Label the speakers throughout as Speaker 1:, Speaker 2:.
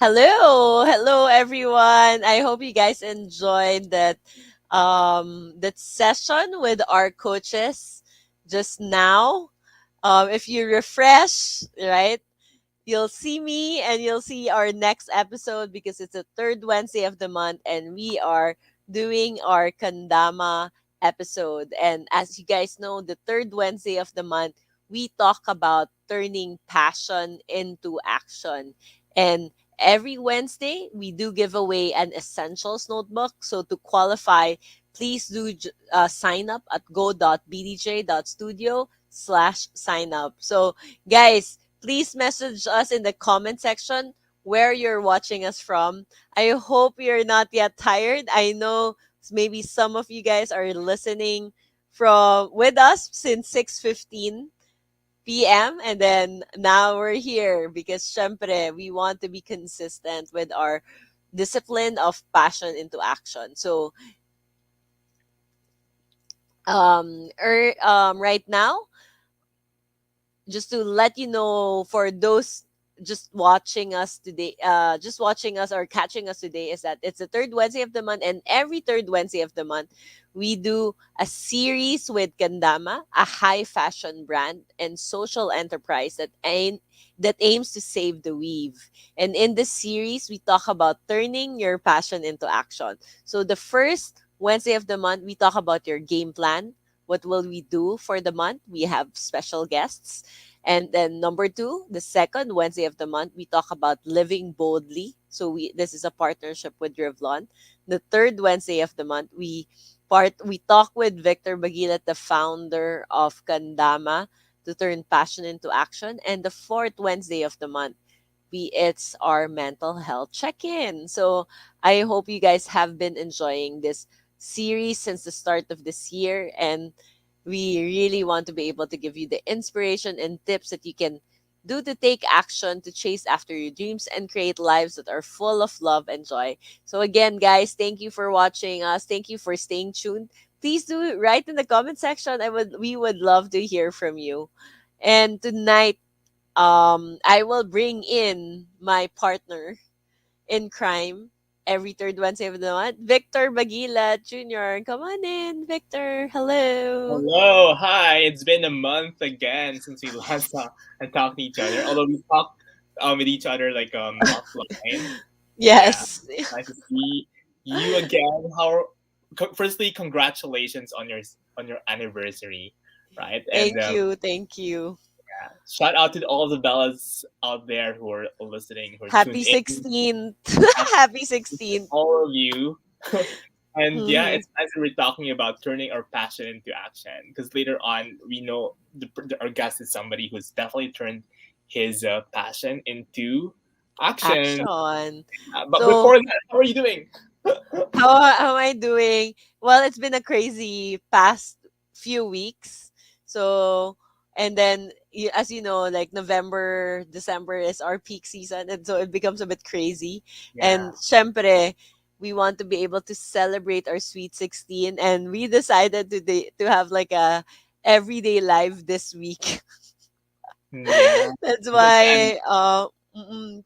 Speaker 1: Hello everyone. I hope you guys enjoyed that session with our coaches just now. If you refresh, right, you'll see me and you'll see our next episode because it's the third Wednesday of the month and we are doing our Kandama episode. And as you guys know, the third Wednesday of the month, we talk about turning passion into action. And every Wednesday, we do give away an essentials notebook. So to qualify, please do sign up at go.bdj.studio /sign up. So, guys, please message us in the comment section where you're watching us from. I hope you're not yet tired. I know maybe some of you guys are listening from with us since 6:15 p.m. and then now we're here because syempre we want to be consistent with our discipline of passion into action. So right now, just to let you know for those just watching us or catching us today, is that it's the third Wednesday of the month, and every third Wednesday of the month, we do a series with Kandama, a high fashion brand and social enterprise that aims to save the weave. And in this series, we talk about turning your passion into action. So the first Wednesday of the month, we talk about your game plan. What will we do for the month? We have special guests. And then number two, the second Wednesday of the month, we talk about living boldly. So this is a partnership with Revlon. The third Wednesday of the month, we talk with Victor Bagilat, the founder of Kandama, to turn passion into action. And the fourth Wednesday of the month, it's our mental health check-in. So I hope you guys have been enjoying this series since the start of this year, and we really want to be able to give you the inspiration and tips that you can do to take action to chase after your dreams and create lives that are full of love and joy. So again, guys, thank you for watching us. Thank you for staying tuned. Please do write in the comment section. We would love to hear from you. And tonight, I will bring in my partner in crime every third Wednesday of the month, Victor Bagila Jr. Come on in, Victor. Hello.
Speaker 2: Hello, hi. It's been a month again since we last saw and talked to each other. Although we talked with each other like offline. Yeah,
Speaker 1: Yes.
Speaker 2: nice to see you again. Firstly, congratulations on your anniversary, right? And
Speaker 1: Thank you. Thank you.
Speaker 2: shout out to all the Bellas out there who are listening, who are tuned
Speaker 1: Happy
Speaker 2: in.
Speaker 1: 16th.
Speaker 2: Happy
Speaker 1: Happy
Speaker 2: to
Speaker 1: 16th.
Speaker 2: all of you. And yeah,
Speaker 1: Mhm.
Speaker 2: it's nice that we're talking about turning our passion into action because later on we know our guest is somebody who's definitely turned his passion into action.
Speaker 1: Action.
Speaker 2: But
Speaker 1: So,
Speaker 2: before that, how are you doing?
Speaker 1: how am I doing? Well, it's been a crazy past few weeks. So, and then as you know, like November, December is our peak season, and so it becomes a bit crazy.
Speaker 2: Yeah,
Speaker 1: And syempre, we want to be able to celebrate our sweet 16, and we decided to have like a everyday live this week.
Speaker 2: yeah.
Speaker 1: That's
Speaker 2: And
Speaker 1: why,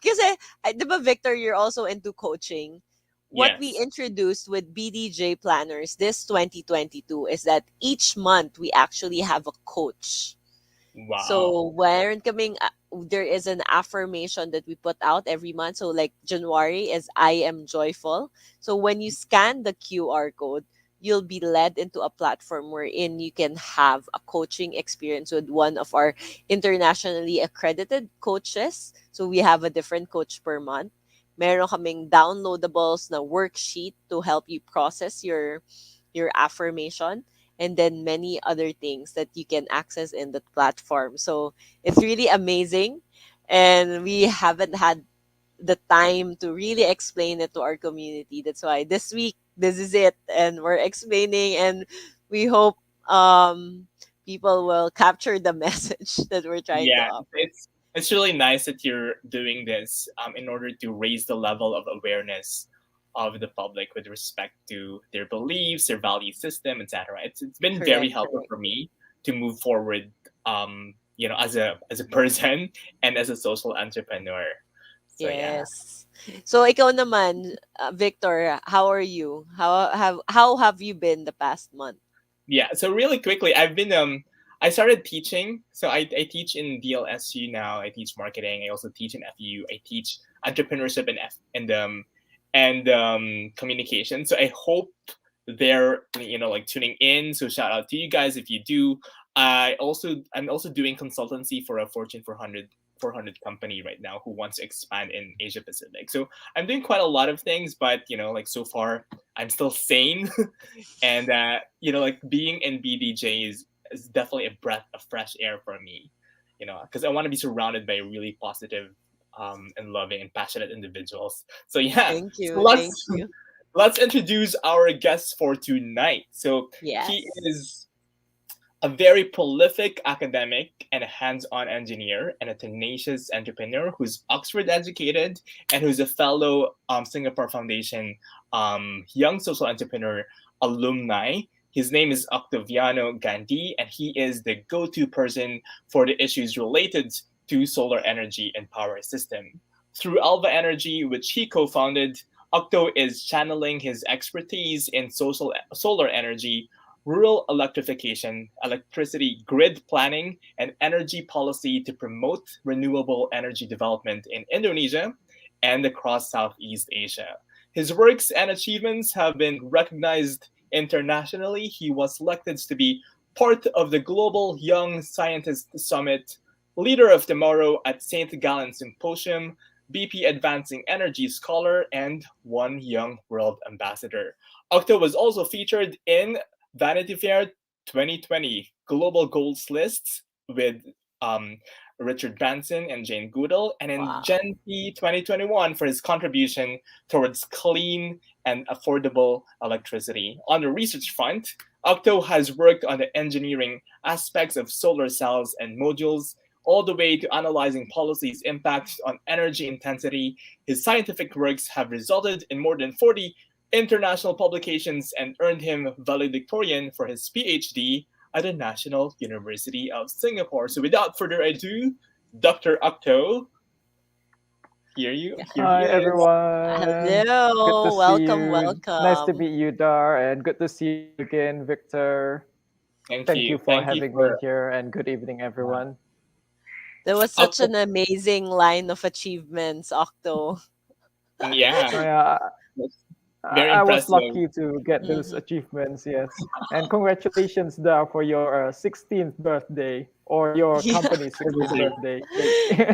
Speaker 1: kasi, di ba, Victor, you're also into coaching. What we
Speaker 2: yes,
Speaker 1: introduced with BDJ Planners this 2022 is that each month we actually have a coach.
Speaker 2: wow.
Speaker 1: So, there is an affirmation that we put out every month. So, like January is I am joyful. So, when you scan the QR code, you'll be led into a platform wherein you can have a coaching experience with one of our internationally accredited coaches. So, we have a different coach per month. Meron kaming downloadables na worksheet to help you process your affirmation, and then many other things that you can access in the platform. So it's really amazing. And we haven't had the time to really explain it to our community. That's why this week, this is it. And we're explaining, and we hope people will capture the message that we're trying to
Speaker 2: Yeah,
Speaker 1: offer.
Speaker 2: it's really nice that you're doing this in order to raise the level of awareness of the public with respect to their beliefs, their value system, etc. It's been very
Speaker 1: Correct,
Speaker 2: helpful
Speaker 1: correct.
Speaker 2: for me to move forward, as a person and as a social entrepreneur. So yeah.
Speaker 1: Yes. So ikaw naman, Victor, how are you? How have you been the past month?
Speaker 2: Yeah, so really quickly, I started teaching. So I teach in DLSU now. I teach marketing. I also teach in FU. I teach entrepreneurship and communication. So I hope they're like tuning in. So shout out to you guys if you do. I'm also doing consultancy for a Fortune 400 company right now who wants to expand in Asia Pacific. So I'm doing quite a lot of things, but like so far I'm still sane. And like being in BDJ is definitely a breath of fresh air for me, because I want to be surrounded by really positive, and loving and passionate individuals. So yeah,
Speaker 1: Thank
Speaker 2: so
Speaker 1: you.
Speaker 2: let's
Speaker 1: Thank you.
Speaker 2: let's introduce our guest for tonight. So he
Speaker 1: Yes.
Speaker 2: is a very prolific academic and a hands-on engineer and a tenacious entrepreneur who's Oxford educated and who's a fellow Singapore Foundation young social entrepreneur alumni. His name is Octoviano Gandhi, and he is the go-to person for the issues related to solar energy and power system. Through Alva Energy, which he co-founded, Octo is channeling his expertise in solar energy, rural electrification, electricity grid planning, and energy policy to promote renewable energy development in Indonesia and across Southeast Asia. His works and achievements have been recognized internationally. He was selected to be part of the Global Young Scientist Summit, Leader of Tomorrow at St. Gallen Symposium, BP Advancing Energy Scholar, and One Young World Ambassador. Octo was also featured in Vanity Fair 2020 Global Goals lists with um, Richard Branson and Jane Goodall, and in
Speaker 1: Wow.
Speaker 2: Gen P 2021 for his contribution towards clean and affordable electricity. On the research front, Octo has worked on the engineering aspects of solar cells and modules, all the way to analyzing policy's impact on energy intensity. His scientific works have resulted in more than 40 international publications and earned him valedictorian for his PhD at the National University of Singapore. So without further ado, Dr. Octo,
Speaker 1: Yeah.
Speaker 2: here he
Speaker 3: Hi
Speaker 2: is.
Speaker 3: everyone. Good to
Speaker 1: Hello.
Speaker 3: see
Speaker 1: Welcome.
Speaker 3: you. Nice to
Speaker 1: Welcome.
Speaker 3: meet you, Dar, and good to see you again, Victor.
Speaker 2: Thank
Speaker 3: Thank
Speaker 2: you.
Speaker 3: you for
Speaker 2: Thank you
Speaker 3: having me
Speaker 2: for
Speaker 3: here, and good evening, everyone.
Speaker 1: That was such
Speaker 2: Octo.
Speaker 1: an amazing line of achievements, Octo.
Speaker 2: Yeah,
Speaker 3: Yeah,
Speaker 2: that's very
Speaker 3: I was
Speaker 2: impressive.
Speaker 3: lucky to get those
Speaker 1: Mhm.
Speaker 3: achievements, yes. And congratulations, Dar, for your 16th birthday or your
Speaker 1: Yeah.
Speaker 3: company's 16th
Speaker 2: Anniversary.
Speaker 3: birthday.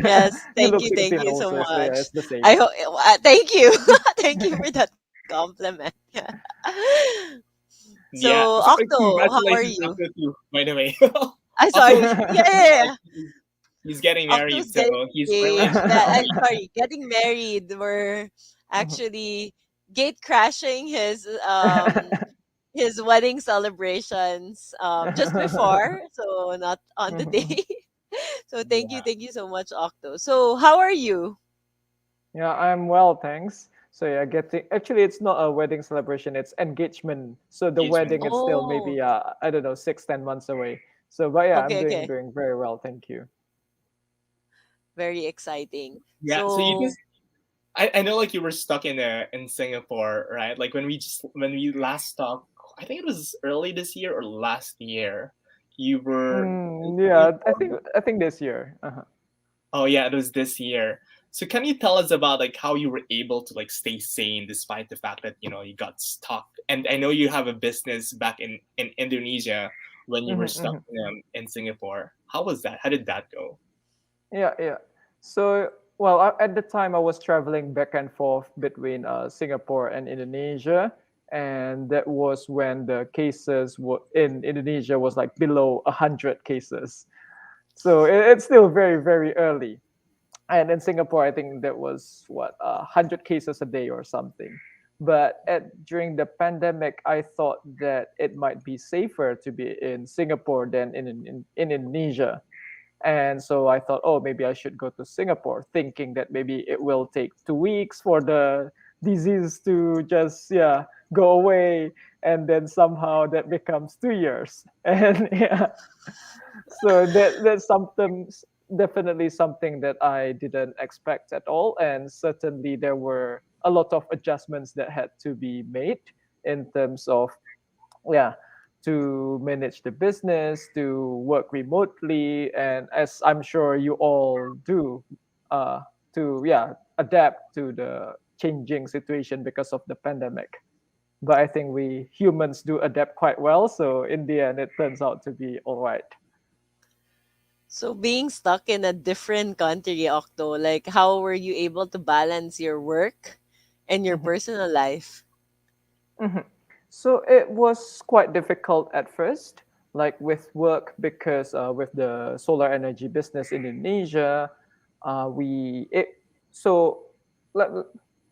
Speaker 1: Yes.
Speaker 3: You
Speaker 1: Thank
Speaker 3: look
Speaker 1: you. Thank
Speaker 3: 16
Speaker 1: you so
Speaker 3: also, so yeah,
Speaker 1: much.
Speaker 3: it's the same.
Speaker 1: I hope. Thank you. Thank you for that compliment. Yeah.
Speaker 2: Yeah.
Speaker 1: So,
Speaker 2: So
Speaker 1: Octo, how are
Speaker 2: congratulations,
Speaker 1: you?
Speaker 2: Octo, too, by the way.
Speaker 1: I sorry.
Speaker 2: Octo,
Speaker 1: Yeah, yeah,
Speaker 2: like
Speaker 1: yeah.
Speaker 2: he's getting married,
Speaker 1: Octo's
Speaker 2: so
Speaker 1: getting
Speaker 2: he's really
Speaker 1: engaged. I'm sorry, getting married. We're actually gate crashing his wedding celebrations just before, so not on the day. So
Speaker 2: yeah.
Speaker 1: thank you so much, Octo. So how are you?
Speaker 3: Yeah, I'm well, thanks. So yeah, getting actually it's not a wedding celebration, it's engagement. So the
Speaker 2: Engagement.
Speaker 3: wedding is still
Speaker 1: Oh,
Speaker 3: maybe I don't know, 6, 10 months away. So but yeah, I'm
Speaker 1: okay,
Speaker 3: doing
Speaker 1: okay.
Speaker 3: doing very well, thank you.
Speaker 1: Very exciting.
Speaker 2: Yeah. So you
Speaker 1: So
Speaker 2: just I know like you were stuck in Singapore, right? Like when we last talked, I think it was early this year or last year. You were in
Speaker 3: Yeah,
Speaker 2: Singapore.
Speaker 3: I think this year.
Speaker 2: Oh yeah, it was this year. So can you tell us about like how you were able to like stay sane despite the fact that you got stuck? And I know you have a business back in Indonesia when you were stuck
Speaker 3: Hmm.
Speaker 2: in Singapore. How was that? How did that go?
Speaker 3: Yeah, yeah. So, well, at the time I was traveling back and forth between Singapore and Indonesia, and that was when the cases in Indonesia was like below 100 cases. So it's still very, very early. And in Singapore, I think that was what 100 cases a day or something. But during the pandemic, I thought that it might be safer to be in Singapore than in Indonesia, and so I thought, oh, maybe I should go to Singapore, thinking that maybe it will take 2 weeks for the disease to just go away, and then somehow that becomes 2 years, and yeah, so that's sometimes. definitely something that I didn't expect at all. And certainly there were a lot of adjustments that had to be made in terms of, yeah, to manage the business, to work remotely, and as I'm sure you all do, uh, to, yeah, adapt to the changing situation because of the pandemic. But I think we humans do adapt quite well, so in the end it turns out to be all right.
Speaker 1: So being stuck in a different country, Octo, like how were you able to balance your work and your
Speaker 3: Mhm.
Speaker 1: personal life?
Speaker 3: Mhm. So it was quite difficult at first, like with work, because with the solar energy business in Indonesia, we it so let,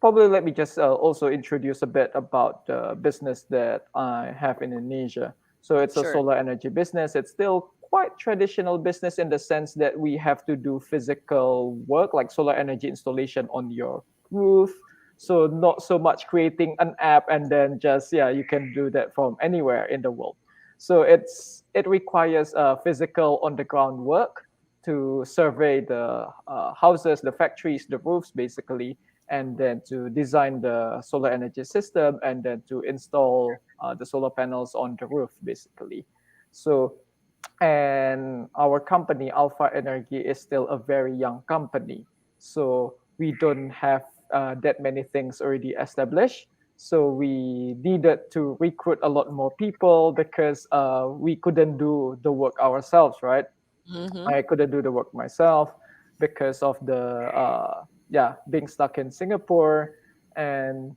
Speaker 3: probably let me just also introduce a bit about the business that I have in Indonesia. So it's a
Speaker 1: Sure.
Speaker 3: solar energy business. It's still quite traditional business in the sense that we have to do physical work like solar energy installation on your roof, so not so much creating an app and then just, yeah, you can do that from anywhere in the world. So it requires physical on the ground work to survey the houses, the factories, the roofs basically, and then to design the solar energy system and then to install the solar panels on the roof basically. So, and our company Alpha Energy is still a very young company, so we don't have that many things already established. So we needed to recruit a lot more people because we couldn't do the work ourselves, right?
Speaker 1: Mm-hmm.
Speaker 3: I couldn't do the work myself because of the yeah, being stuck in Singapore. And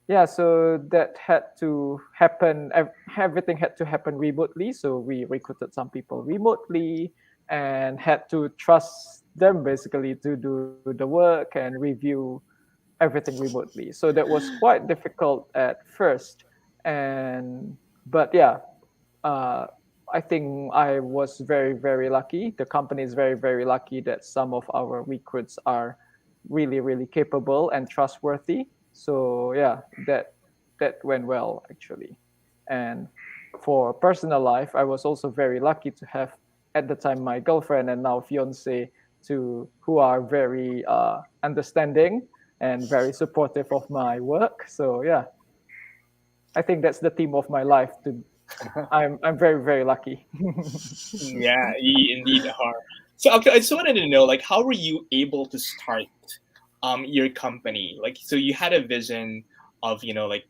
Speaker 3: yeah, so that had to happen. Everything had to happen remotely. So we recruited some people remotely and had to trust them basically to do the work and review everything remotely. So that was quite difficult at first. And but yeah, uh, I think I was very, very lucky. The company is very, very lucky that some of our recruits are really, really capable and trustworthy. So yeah, that went well actually. And for personal life, I was also very lucky to have at the time my girlfriend and now fiance, to who are very understanding and very supportive of my work. So yeah, I think that's the theme of my life. To I'm very, very lucky.
Speaker 2: Yeah, you indeed are. So, okay, I just wanted to know, like, how were you able to start your company? Like, so you had a vision of, like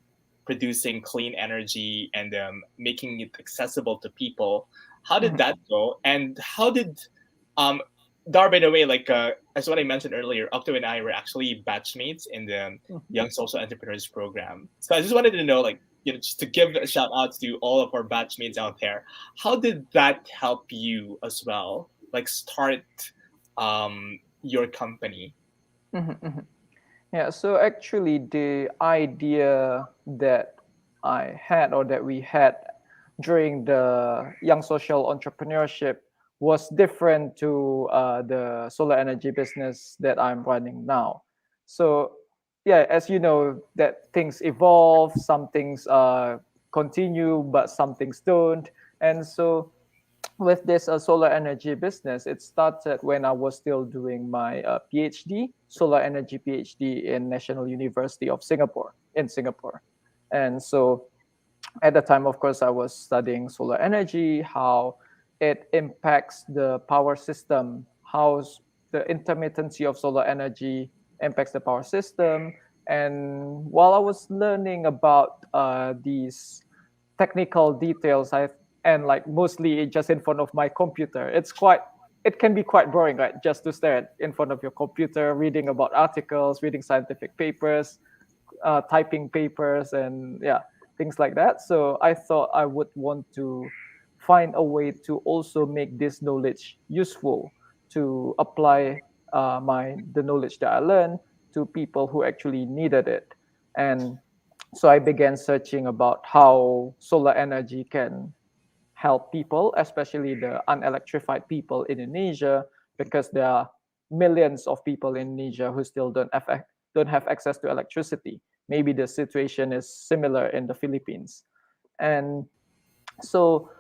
Speaker 2: producing clean energy and making it accessible to people. How did
Speaker 3: Mhm,
Speaker 2: that go? And how did um Dar, by the way, like as what I mentioned earlier, Octo and I were actually batchmates in the
Speaker 3: mhm.
Speaker 2: Young Social Entrepreneurs program. So I just wanted to know, like, just to give a shout out to all of our batchmates out there. How did that help you as well? Like start your company.
Speaker 3: Mhm, mhm. Yeah, so actually, the idea that I had or that we had during the young social entrepreneurship was different to the solar energy business that I'm running now. So, yeah, as you know, that things evolve, some things continue, but some things don't. And so, with this solar energy business, it started when I was still doing my PhD, solar energy PhD in National University of Singapore, in Singapore. And so at the time, of course, I was studying solar energy, how it impacts the power system, how the intermittency of solar energy impacts the power system. And while I was learning about these technical details, I and like mostly just in front of my computer, it can be quite boring, right? Just to stare in front of your computer, reading about articles, reading scientific papers, typing papers, and yeah, things like that. So I thought I would want to find a way to also make this knowledge useful, to apply my the knowledge that I learned to people who actually needed it. And so I began searching about how solar energy can help people, especially the unelectrified people in Indonesia, because there are millions of people in Indonesia who still don't have access to electricity. Maybe the situation is similar in the Philippines. And so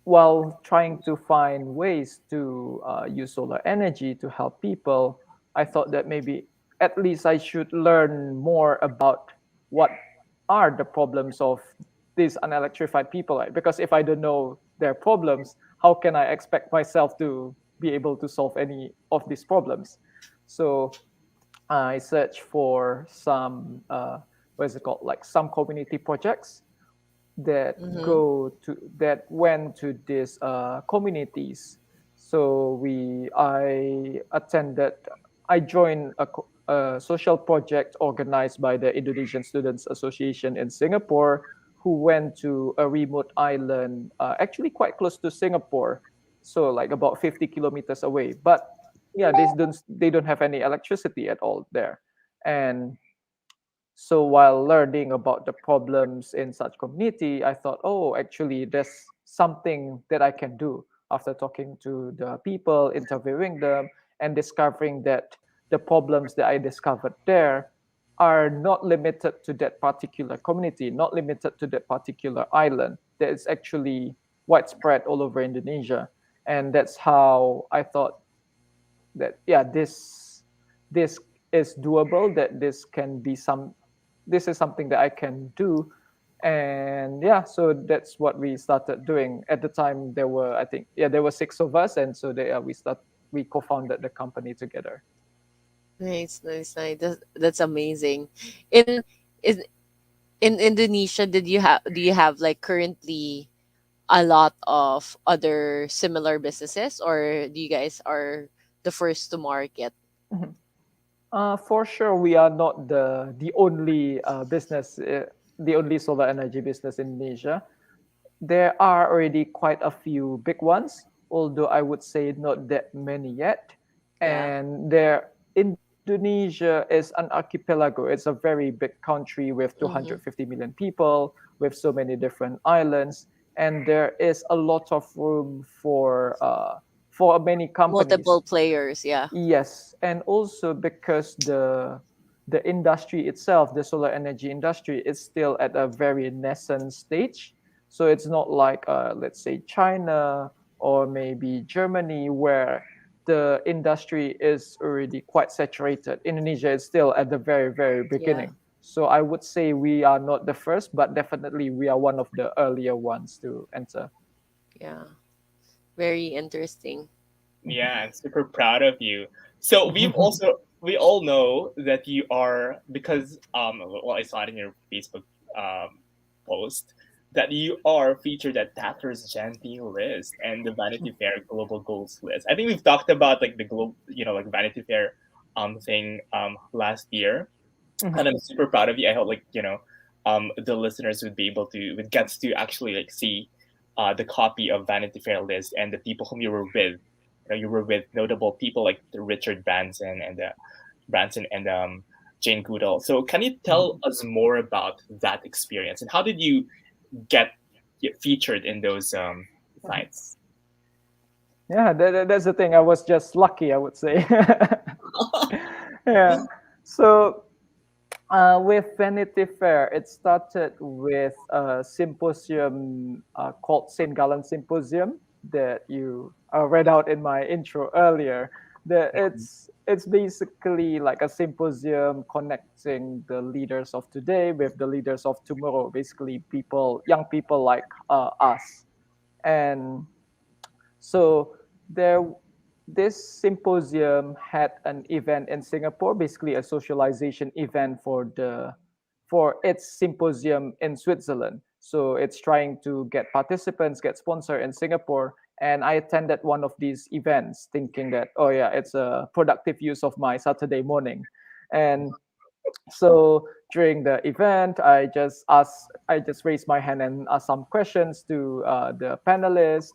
Speaker 3: while trying to find ways to use solar energy to help people, I thought that maybe at least I should learn more about what are the problems of these unelectrified people. Right? Because if I don't know their problems, how can I expect myself to be able to solve any of these problems? So I searched for some what is it called, like some community projects
Speaker 1: Mm-hmm.
Speaker 3: that went to these communities. So we I joined a social project organized by the Indonesian Students Association in Singapore, who went to a remote island, actually quite close to Singapore, so like about 50 kilometers away. But yeah, they don't have any electricity at all there, and so while learning about the problems in such community, I thought, oh, actually, there's something that I can do after talking to the people, interviewing them, and discovering that the problems that I discovered there are not limited to that particular community, not limited to that particular island. That is actually widespread all over Indonesia. And that's how I thought that, yeah, this is doable, that this is something that I can do. And yeah, so that's what we started doing. At the time there were, I think, yeah, there were six of us, and so we co-founded the company together.
Speaker 1: Nice, nice, nice. That's amazing. In in in Indonesia, do you have like currently a lot of other similar businesses, or do you guys are the first to market?
Speaker 3: Mhm. For sure, we are not the only the only solar energy business in Indonesia. There are already quite a few big ones, although I would say not that many yet.
Speaker 1: Yeah,
Speaker 3: And Indonesia is an archipelago. It's a very big country with
Speaker 1: mm-hmm.
Speaker 3: 250 million people, with so many different islands, and there is a lot of room for many companies.
Speaker 1: Multiple players. Yeah,
Speaker 3: Yes, and also because the industry itself, the solar energy industry, is still at a very nascent stage. So it's not like let's say China or maybe Germany, where the industry is already quite saturated. Indonesia is still at the very, very
Speaker 1: yeah,
Speaker 3: beginning. So I would say we are not the first, but definitely we are one of the earlier ones to enter.
Speaker 1: yeah. Very interesting.
Speaker 2: Yeah, I'm super proud of you. So we all know that you are, because well, I saw it in your Facebook um post, that you are featured at Tatler's Gentile list and the Vanity Fair Global Goals list. I think we've talked about like the globe, like Vanity Fair thing last year, and I'm super proud of you. I hope like the listeners would be able to would gets to actually like see the copy of Vanity Fair list and the people whom you were with. You were with notable people like the Richard Branson and Jane Goodall. So can you tell us more about that experience and how did you get featured in those sites?
Speaker 3: Yeah, that's the thing. I was just lucky, I would say. Yeah. So with Vanity Fair, it started with a symposium called St. Gallen Symposium that you read out in my intro earlier. It's basically like a symposium connecting the leaders of today with the leaders of tomorrow. Basically, young people like us, and so there, this symposium had an event in Singapore, basically a socialization event for its symposium in Switzerland. So it's trying to get participants, get sponsor in Singapore. And I attended one of these events thinking that, oh yeah, it's a productive use of my Saturday morning. And so during the event, I just raised my hand and asked some questions to the panelists.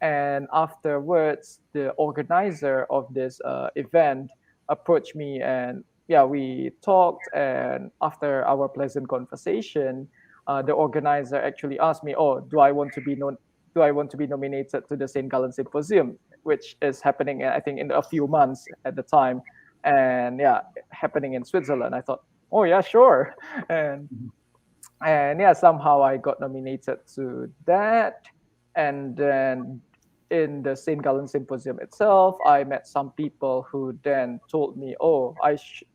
Speaker 3: And afterwards, the organizer of this event approached me, and yeah, we talked. And after our pleasant conversation, the organizer actually asked me, "Oh, do I want to be nominated to the Saint Gallen Symposium, which is happening, I think, in a few months at the time, and yeah, happening in Switzerland." I thought, oh yeah, sure. and and yeah, somehow I got nominated to that. And then in the St. Gallen Symposium itself, I met some people who then told me, "Oh,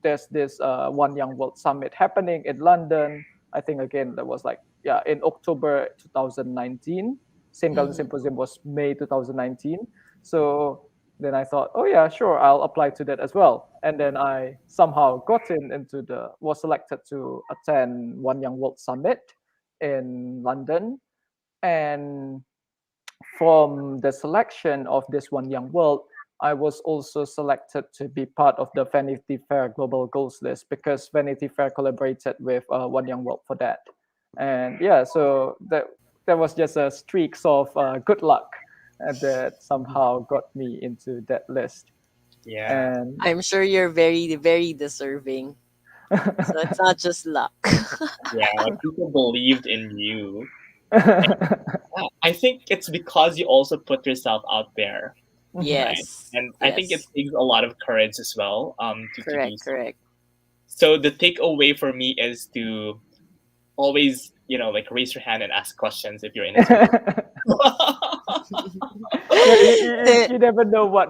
Speaker 3: there's this One Young World Summit happening in London." I think again that was like yeah in October 2019. St. Gallen
Speaker 1: Mm-hmm.
Speaker 3: Symposium was May 2019. So then I thought, oh yeah, sure, I'll apply to that as well. And then I somehow got into was selected to attend One Young World Summit in London. And from the selection of this One Young World, I was also selected to be part of the Vanity Fair Global Goals list because Vanity Fair collaborated with One Young World for that. And yeah, so that was just a streaks of good luck that somehow got me into that list.
Speaker 2: Yeah.
Speaker 3: And
Speaker 1: I'm sure you're very, very deserving. So it's not just luck.
Speaker 2: Yeah, like people believed in you. Yeah, I think it's because you also put yourself out there, right?
Speaker 1: Yes.
Speaker 2: And I think it
Speaker 1: Yes.
Speaker 2: takes a lot of courage as well, to do
Speaker 1: Correct.
Speaker 2: so.
Speaker 1: Correct.
Speaker 2: So the takeaway for me is to always, like raise your hand and ask questions if you're in a solution.
Speaker 3: yeah,
Speaker 1: Eh,
Speaker 3: you never know what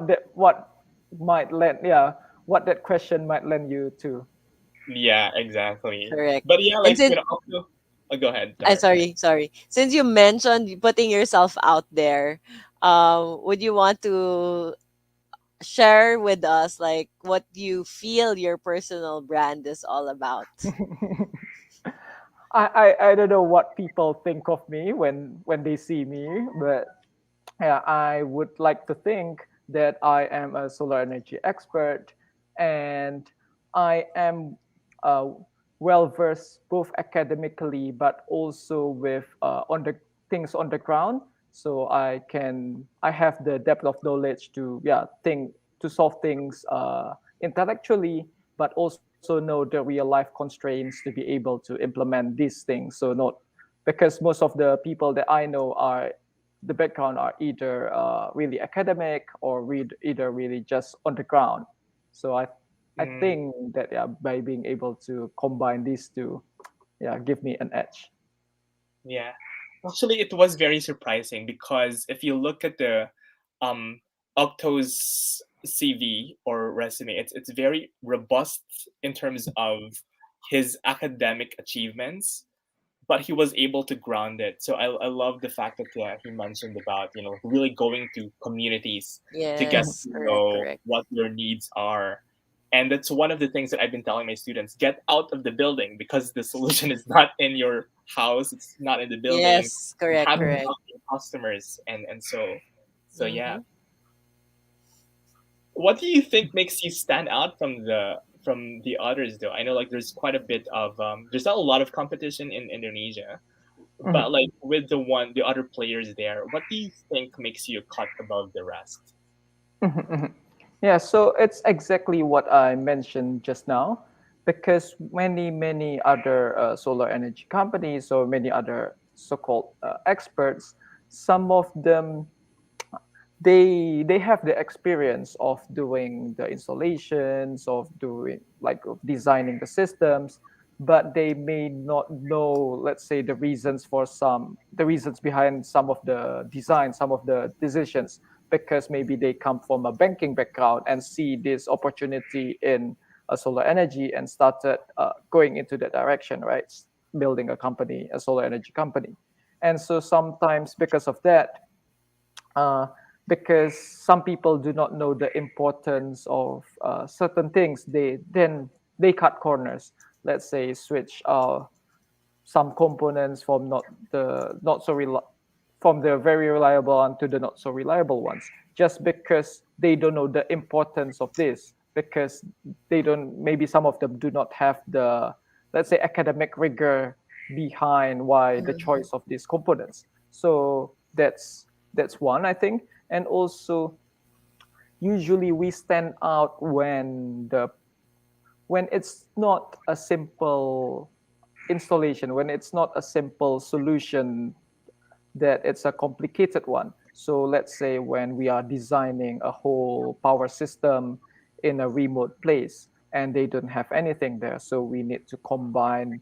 Speaker 3: might lend yeah what that question might lend you to.
Speaker 2: Yeah, exactly.
Speaker 1: Correct.
Speaker 2: But yeah,
Speaker 1: And
Speaker 2: like,
Speaker 1: since
Speaker 2: also, oh, go ahead,
Speaker 1: I
Speaker 2: Dar.
Speaker 1: sorry. Since you mentioned putting yourself out there, would you want to share with us like what you feel your personal brand is all about?
Speaker 3: I don't know what people think of me when they see me, but yeah, I would like to think that I am a solar energy expert, and I am uh, well versed both academically but also with on the things on the ground. So I have the depth of knowledge to yeah think to solve things intellectually, but also know the real life constraints to be able to implement these things. So not because most of the people that I know are the background are either really academic or either really just on the ground. So I
Speaker 2: Mm,
Speaker 3: think that yeah, by being able to combine these two, yeah, give me an edge.
Speaker 2: yeah. Actually, it was very surprising because if you look at the um Octo's CV or resume, it's very robust in terms of his academic achievements, but he was able to ground it. So I love the fact that he mentioned about really going to communities to get
Speaker 1: Yes,
Speaker 2: to
Speaker 1: correct,
Speaker 2: know
Speaker 1: correct.
Speaker 2: what their needs are. And that's one of the things that I've been telling my students: get out of the building because the solution is not in your house, it's not in the building.
Speaker 1: Yes,
Speaker 2: You
Speaker 1: correct,
Speaker 2: have to
Speaker 1: correct.
Speaker 2: talk to your customers, and so yeah.
Speaker 1: Mm-hmm.
Speaker 2: What do you think makes you stand out from the others though? I know like there's quite a bit of there's not a lot of competition in Indonesia, but like with the other players there, what do you think makes you cut above the rest?
Speaker 3: Yeah, so it's exactly what I mentioned just now, because many other solar energy companies or many other so-called experts, some of them they have the experience of doing the installations of doing like of designing the systems, but they may not know, let's say, the reasons behind some of the design, some of the decisions, because maybe they come from a banking background and see this opportunity in solar energy and started going into that direction, right? Building a company, a solar energy company. And so sometimes because of that, uh, because some people do not know the importance of certain things, they cut corners. Let's say switch some components from not so from the very reliable one to the not so reliable ones, just because they don't know the importance of this, because they don't, maybe some of them do not have the, let's say, academic rigor behind why the
Speaker 1: Mm-hmm.
Speaker 3: choice of these components. So that's one, I think. And also usually we stand out when it's not a simple installation, when it's not a simple solution, that it's a complicated one. So let's say when we are designing a whole power system in a remote place and they don't have anything there, so we need to combine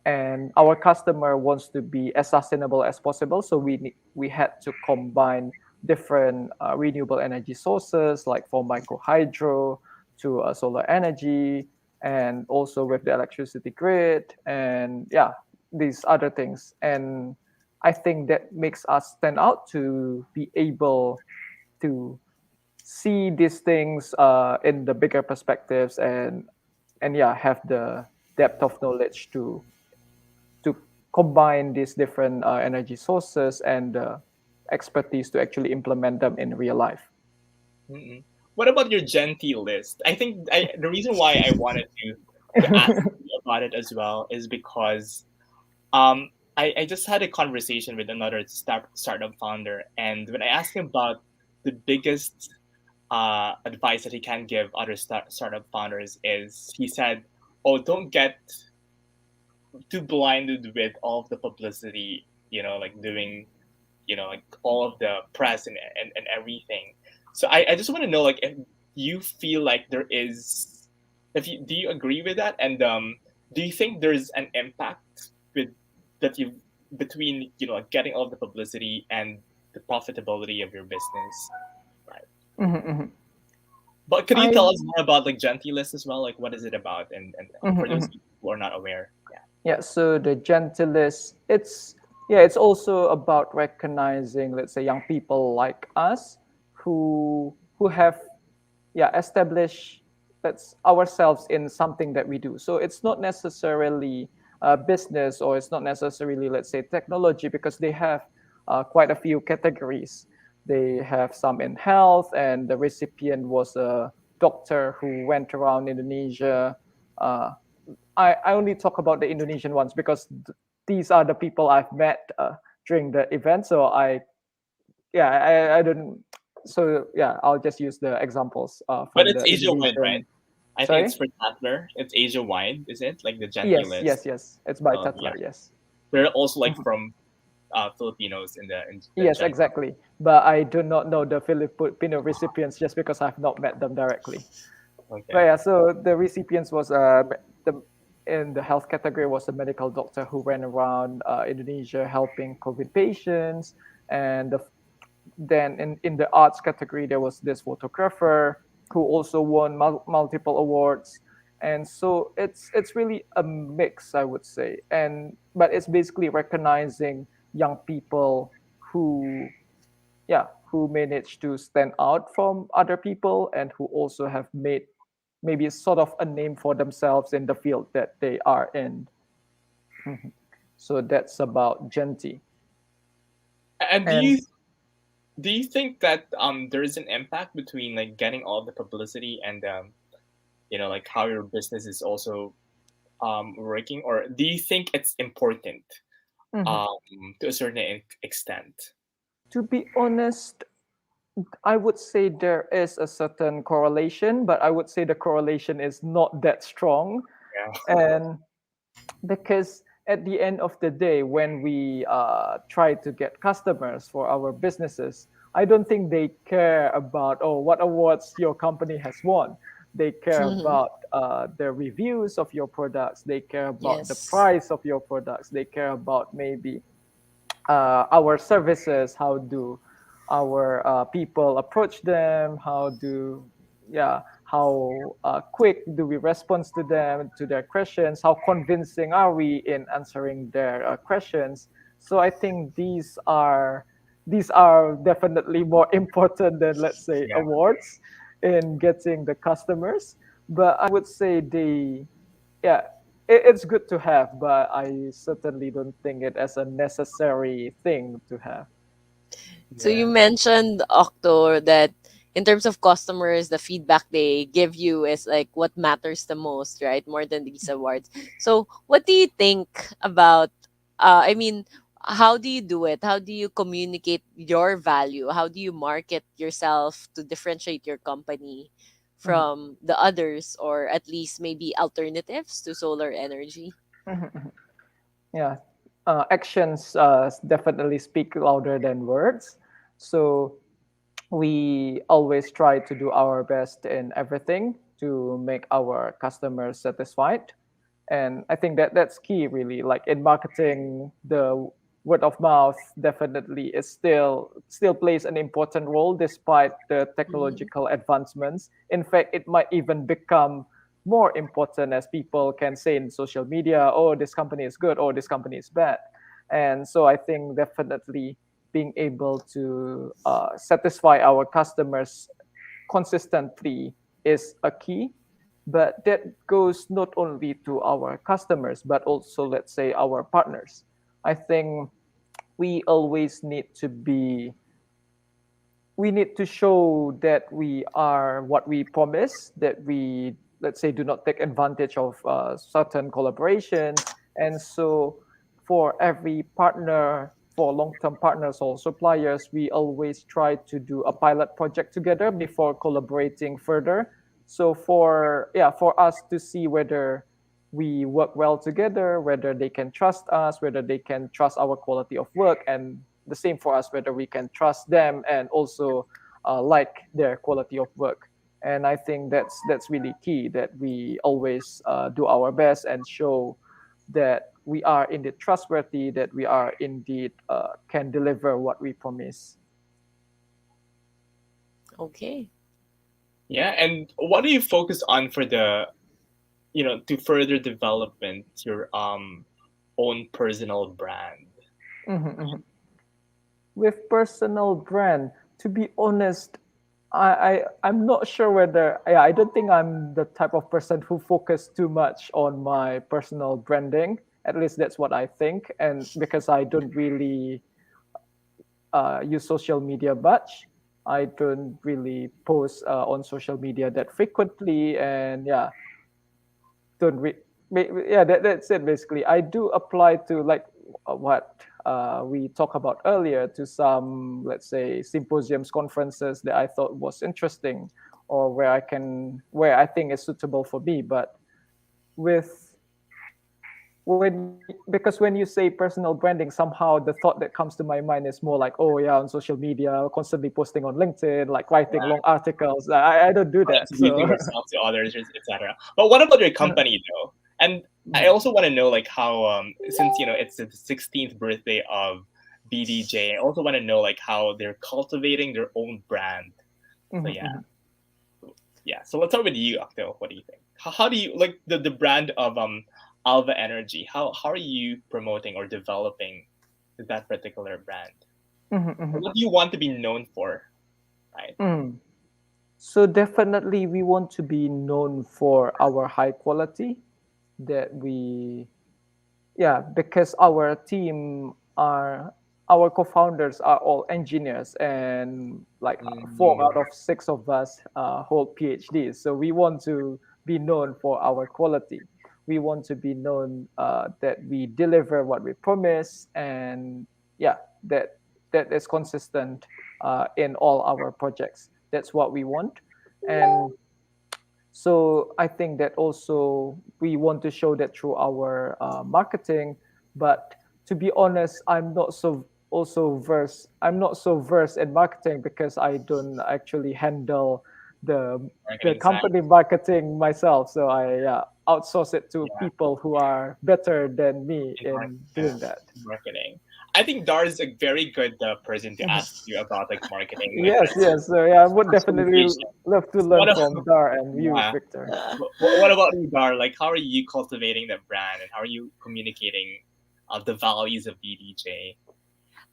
Speaker 3: and our customer wants to be as sustainable as possible. So we had to combine different renewable energy sources, like for micro hydro to solar energy, and also with the electricity grid, and yeah, these other things. And I think that makes us stand out to be able to see these things in the bigger perspectives, and yeah, have the depth of knowledge to combine these different energy sources and expertise to actually implement them in real life.
Speaker 2: Mm-mm. What about your genteel list? I think the reason why I wanted to ask you about it as well is because I just had a conversation with another startup founder, and when I asked him about the biggest advice that he can give other startup founders, is he said, "Oh, don't get too blinded with all of the publicity. You know, like doing, you know, like all of the press and everything." So I just want to know, like, if you feel like there is, if you do you agree with that, and do you think there's an impact with that you between, you know, like getting all of the publicity and the profitability of your business, right?
Speaker 3: Mhm, mhm.
Speaker 2: But could you
Speaker 3: I
Speaker 2: tell us more about like Gentilist as well? Like, what is it about? And
Speaker 3: mhm,
Speaker 2: for those
Speaker 3: mhm.
Speaker 2: people who are not aware, yeah.
Speaker 3: Yeah, so the gentlest, it's yeah, it's also about recognizing, let's say, young people like us who have yeah established that's ourselves in something that we do. So it's not necessarily business, or it's not necessarily, let's say, technology, because they have quite a few categories. They have some in health, and the recipient was a doctor who went around Indonesia. uh, I only talk about the Indonesian ones because these are the people I've met during the event. So I don't. So yeah, I'll just use the examples
Speaker 2: But
Speaker 3: from
Speaker 2: it's
Speaker 3: the
Speaker 2: Asia wide, right?
Speaker 3: Indonesian.
Speaker 2: I think it's
Speaker 3: Sorry.
Speaker 2: for Tatler. It's Asia wide, is it? Like the
Speaker 3: Yes,
Speaker 2: Gentilist.
Speaker 3: yes, yes. It's by
Speaker 2: Yeah,
Speaker 3: Tatler. Yes.
Speaker 2: they're also like
Speaker 3: Mhm.
Speaker 2: from Filipinos in the
Speaker 3: Yes,
Speaker 2: Gen.
Speaker 3: exactly. But I do not know the Filipino recipients just because I've not met them directly. But
Speaker 2: Okay.
Speaker 3: yeah, so the recipients was the in the health category was a medical doctor who went around Indonesia helping COVID patients, and then in the arts category there was this photographer who also won multiple awards. And so it's really a mix, I would say. And but it's basically recognizing young people who yeah who manage to stand out from other people, and who also have made maybe sort of a name for themselves in the field that they are in. Mhm. So that's about Genti.
Speaker 2: And
Speaker 3: And
Speaker 2: do you think that there is an impact between like getting all the publicity and you know, like how your business is also working, or do you think it's important
Speaker 3: mhm,
Speaker 2: to a certain extent?
Speaker 3: to be honest, I would say there is a certain correlation, but I would say the correlation is not that strong.
Speaker 2: Yeah.
Speaker 3: And because at the end of the day, when we try to get customers for our businesses, I don't think they care about, oh, what awards your company has won. They care
Speaker 1: Mhm.
Speaker 3: about the reviews of your products. They care about the
Speaker 1: Yes.
Speaker 3: price of your products. They care about maybe our services. How do our people approach them? How do yeah how quick do we respond to them, to their questions? How convincing are we in answering their questions? So I think these are definitely more important than, let's say,
Speaker 2: Yeah.
Speaker 3: awards in getting the customers. But I would say yeah, it's good to have, but I certainly don't think it as a necessary thing to have.
Speaker 1: So you
Speaker 2: Yeah.
Speaker 1: mentioned, Octo, that in terms of customers, the feedback they give you is like what matters the most, right? More than these awards. So what do you think about I mean, how do you do it? How do you communicate your value? How do you market yourself to differentiate your company
Speaker 3: Mhm,
Speaker 1: from the others, or at least maybe alternatives to solar energy?
Speaker 3: mhm, mhm. Yeah, actions definitely speak louder than words. So we always try to do our best in everything to make our customers satisfied. And I think that that's key, really. Like in marketing, the word of mouth definitely is still plays an important role despite the
Speaker 1: Mhm.
Speaker 3: technological advancements. In fact, it might even become more important as people can say in social media, oh, this company is good or this company is bad. And so I think definitely being able to satisfy our customers consistently is a key. But that goes not only to our customers but also, let's say, our partners. I think we always need to be we need to show that we are what we promise, that we, let's say, do not take advantage of certain collaborations. And so for every partner, for long-term partners or suppliers, we always try to do a pilot project together before collaborating further. So for us to see whether we work well together, whether they can trust us, whether they can trust our quality of work, and the same for us, whether we can trust them and also like their quality of work. And I think that's really key, that we always do our best and show that we are indeed trustworthy, that we are indeed can deliver what we promise.
Speaker 1: Okay.
Speaker 2: Yeah, and what do you focus on for the, to further development your own personal brand?
Speaker 3: Mhm, mhm. With personal brand, to be honest, I'm not sure whether, yeah, I don't think I'm the type of person who focus too much on my personal branding. At least that's what I think. And because I don't really use social media much, I don't really post on social media that frequently. And yeah, don't re- yeah, that's it basically. I do apply to, like, what we talked about earlier, to some, let's say, symposiums, conferences that I thought was interesting, or where I think is suitable for me. But with because when you say personal branding, somehow the thought that comes to my mind is more like, oh yeah, on social media, constantly posting on LinkedIn, like writing long articles. I don't do that.
Speaker 2: Introducing
Speaker 3: So
Speaker 2: yourself to others, etc. But what about your company though? And I also want to know like how since it's the 16th birthday of BDJ, I also want to know like how they're cultivating their own brand. So
Speaker 3: Mhm,
Speaker 2: yeah,
Speaker 3: mhm.
Speaker 2: yeah. So let's start with you, Octo. What do you think? How do you like the brand of Alva Energy? How are you promoting or developing that particular brand?
Speaker 3: Mhm, mhm.
Speaker 2: What do you want to be known for? Right.
Speaker 3: Mm. So definitely we want to be known for our high quality, that we, yeah, because our co-founders are all engineers, and like four
Speaker 2: Mm,
Speaker 3: out of six of us hold PhDs. So we want to be known for our quality. We want to be known that we deliver what we promise, and yeah, that that is consistent in all our projects. That's what we want. And so I think that also we want to show that through our marketing. But to be honest, I'm not so versed in marketing, because I don't actually handle the the
Speaker 2: marketing side.
Speaker 3: company marketing myself. So I, yeah, outsource it to
Speaker 2: Yeah.
Speaker 3: people who are better than me
Speaker 2: In
Speaker 3: in
Speaker 2: yeah,
Speaker 3: doing that.
Speaker 2: marketing. I think Dar is a very good person to ask you about like marketing,
Speaker 3: Yes, yes. So yeah, I would definitely
Speaker 2: communication.
Speaker 3: love to
Speaker 2: So
Speaker 3: learn from Dar and you,
Speaker 2: yeah.
Speaker 3: Victor.
Speaker 2: What about you, Dar? Like, how are you cultivating the brand, and how are you communicating the values of BDJ?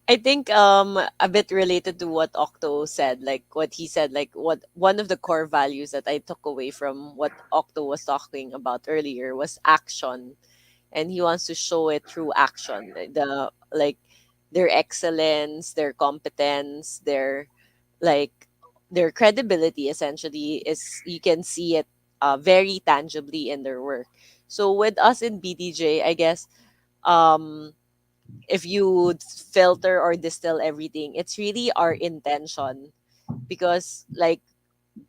Speaker 1: I think a bit related to what Octo said, like what he said, like what one of the core values that I took away from what Octo was talking about earlier was action, and he wants to show it through action. Like their excellence, their competence, like their credibility essentially is you can see it very tangibly in their work. So with us in BDJ, I guess um if you would filter or distill everything, it's really our intention. Because like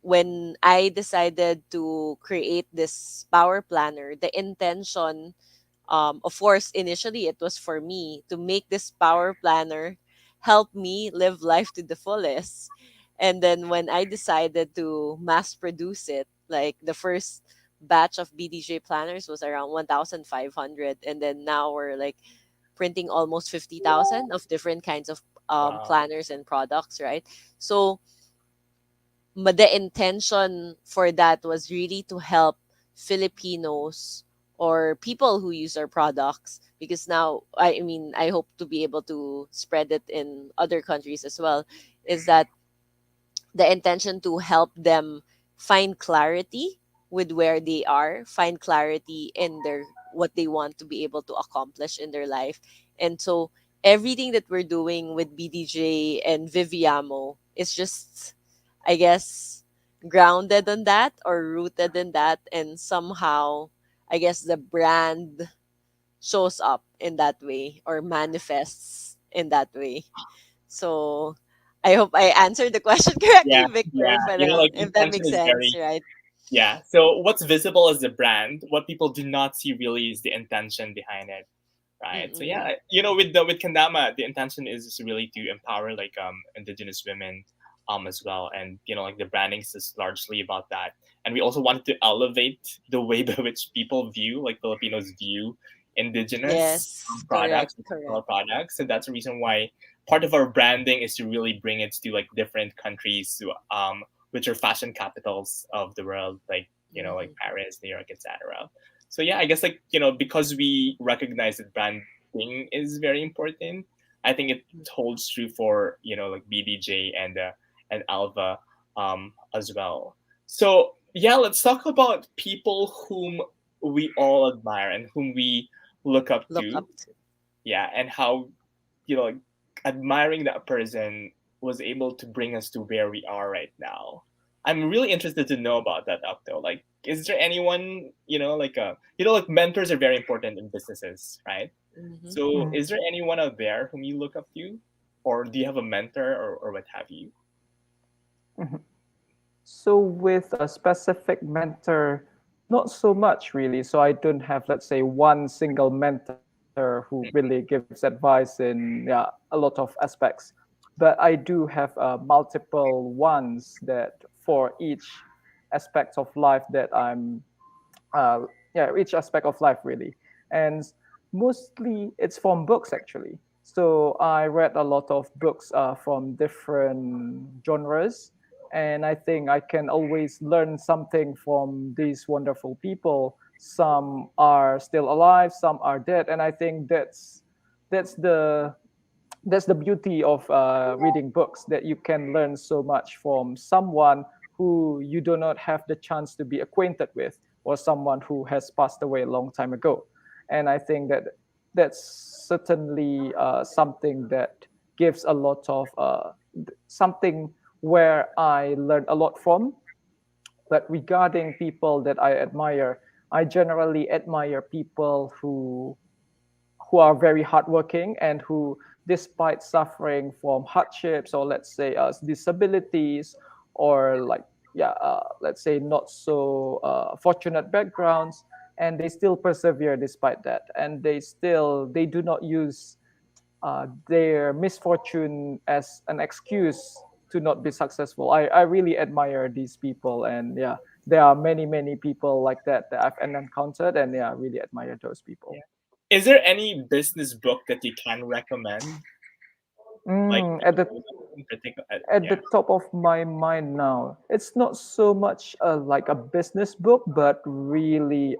Speaker 1: when I decided to create this power planner, the intention, of course, initially it was for me to make this power planner help me live life to the fullest. And then when I decided to mass produce it, like the first batch of BDJ planners was around 1,500, and then now we're like printing almost 50,000 of different kinds of
Speaker 2: Wow.
Speaker 1: planners and products, right? So the intention for that was really to help Filipinos or people who use our products, because now I mean I hope to be able to spread it in other countries as well, is that the intention to help them find clarity with where they are, find clarity in their what they want to be able to accomplish in their life. And so everything that we're doing with BDJ and Viviamo is just, I guess, grounded on that or rooted in that, and somehow I guess the brand shows up in that way or manifests in that way. So I hope I answered the question
Speaker 2: Yeah,
Speaker 1: correctly,
Speaker 2: yeah.
Speaker 1: Victor, but
Speaker 2: You know, like
Speaker 1: if that
Speaker 2: intention
Speaker 1: makes
Speaker 2: is
Speaker 1: sense,
Speaker 2: very,
Speaker 1: right?
Speaker 2: yeah. So what's visible as the brand, what people do not see really is the intention behind it, right? So
Speaker 1: Mm-mm.
Speaker 2: yeah, you know, with Kandama, the intention is really to empower like indigenous women as well, and you know, like the branding is largely about that. And we also wanted to elevate the way by which people view, like Filipinos view indigenous
Speaker 1: Yes, correct,
Speaker 2: products,
Speaker 1: correct.
Speaker 2: traditional products. So that's the reason why part of our branding is to really bring it to like different countries, which are fashion capitals of the world, like you know, like
Speaker 1: Mm-hmm.
Speaker 2: Paris, New York, etc. So yeah, I guess like you know because we recognize that branding is very important. I think it holds true for you know like BDJ and Alva as well. So yeah, let's talk about people whom we all admire and whom we look up
Speaker 1: Look
Speaker 2: to.
Speaker 1: up to.
Speaker 2: Yeah, and how you know like, admiring that person was able to bring us to where we are right now. I'm really interested to know about that, Octo. Like, is there anyone you know like mentors are very important in businesses, right?
Speaker 1: Mm-hmm.
Speaker 2: So,
Speaker 3: Mm.
Speaker 2: is there anyone out there whom you look up to, or do you have a mentor or what have you?
Speaker 3: Mhm. So with a specific mentor, not so much really. So I don't have, let's say, one single mentor who really gives advice in a lot of aspects. But I do have multiple ones that for each aspect of life that I'm each aspect of life really. And mostly it's from books actually. So I read a lot of books from different genres, and I think I can always learn something from these wonderful people. Some are still alive, some are dead, and I think that's the that's the beauty of reading books, that you can learn so much from someone who you do not have the chance to be acquainted with, or someone who has passed away a long time ago. And I think that that's certainly something that gives a lot of something where I learn a lot from. But regarding people that I admire, I generally admire people who are very hardworking and who, despite suffering from hardships, or let's say disabilities, or like let's say not so fortunate backgrounds, and they still persevere despite that, and they do not use their misfortune as an excuse to not be successful. I really admire these people, and yeah, there are many people like that that I've encountered, and yeah, I really admire those people.
Speaker 2: Yeah. Is there any business book that you can recommend? Like
Speaker 3: Mm, at the
Speaker 2: in particular,
Speaker 3: at the
Speaker 2: yeah.
Speaker 3: top of my mind now, it's not so much like a business book, but really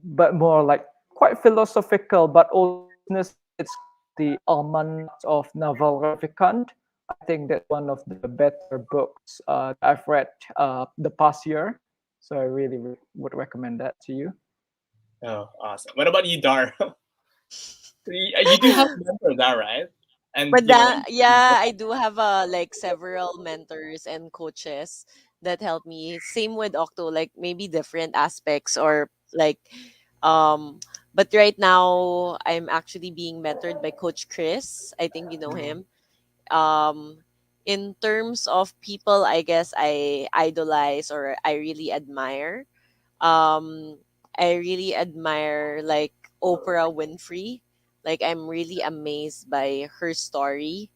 Speaker 3: but more like quite philosophical, but also businessy. It's called The Almanac of Naval Ravikant. I think that's one of the better books that I've read the past year. So I really would recommend that to you.
Speaker 2: Oh, awesome. What about you, Dar? You do have a mentor, Dar, right? And
Speaker 1: But
Speaker 2: you know,
Speaker 1: that, yeah, I do have like several mentors and coaches that help me. Same with Octo, like maybe different aspects or like um but right now I'm actually being mentored by Coach Chris. I think you know
Speaker 3: Mm.
Speaker 1: him. Um in terms of people I guess I idolize or I really admire. Um I really admire like Oprah Winfrey. Like I'm really amazed by her story,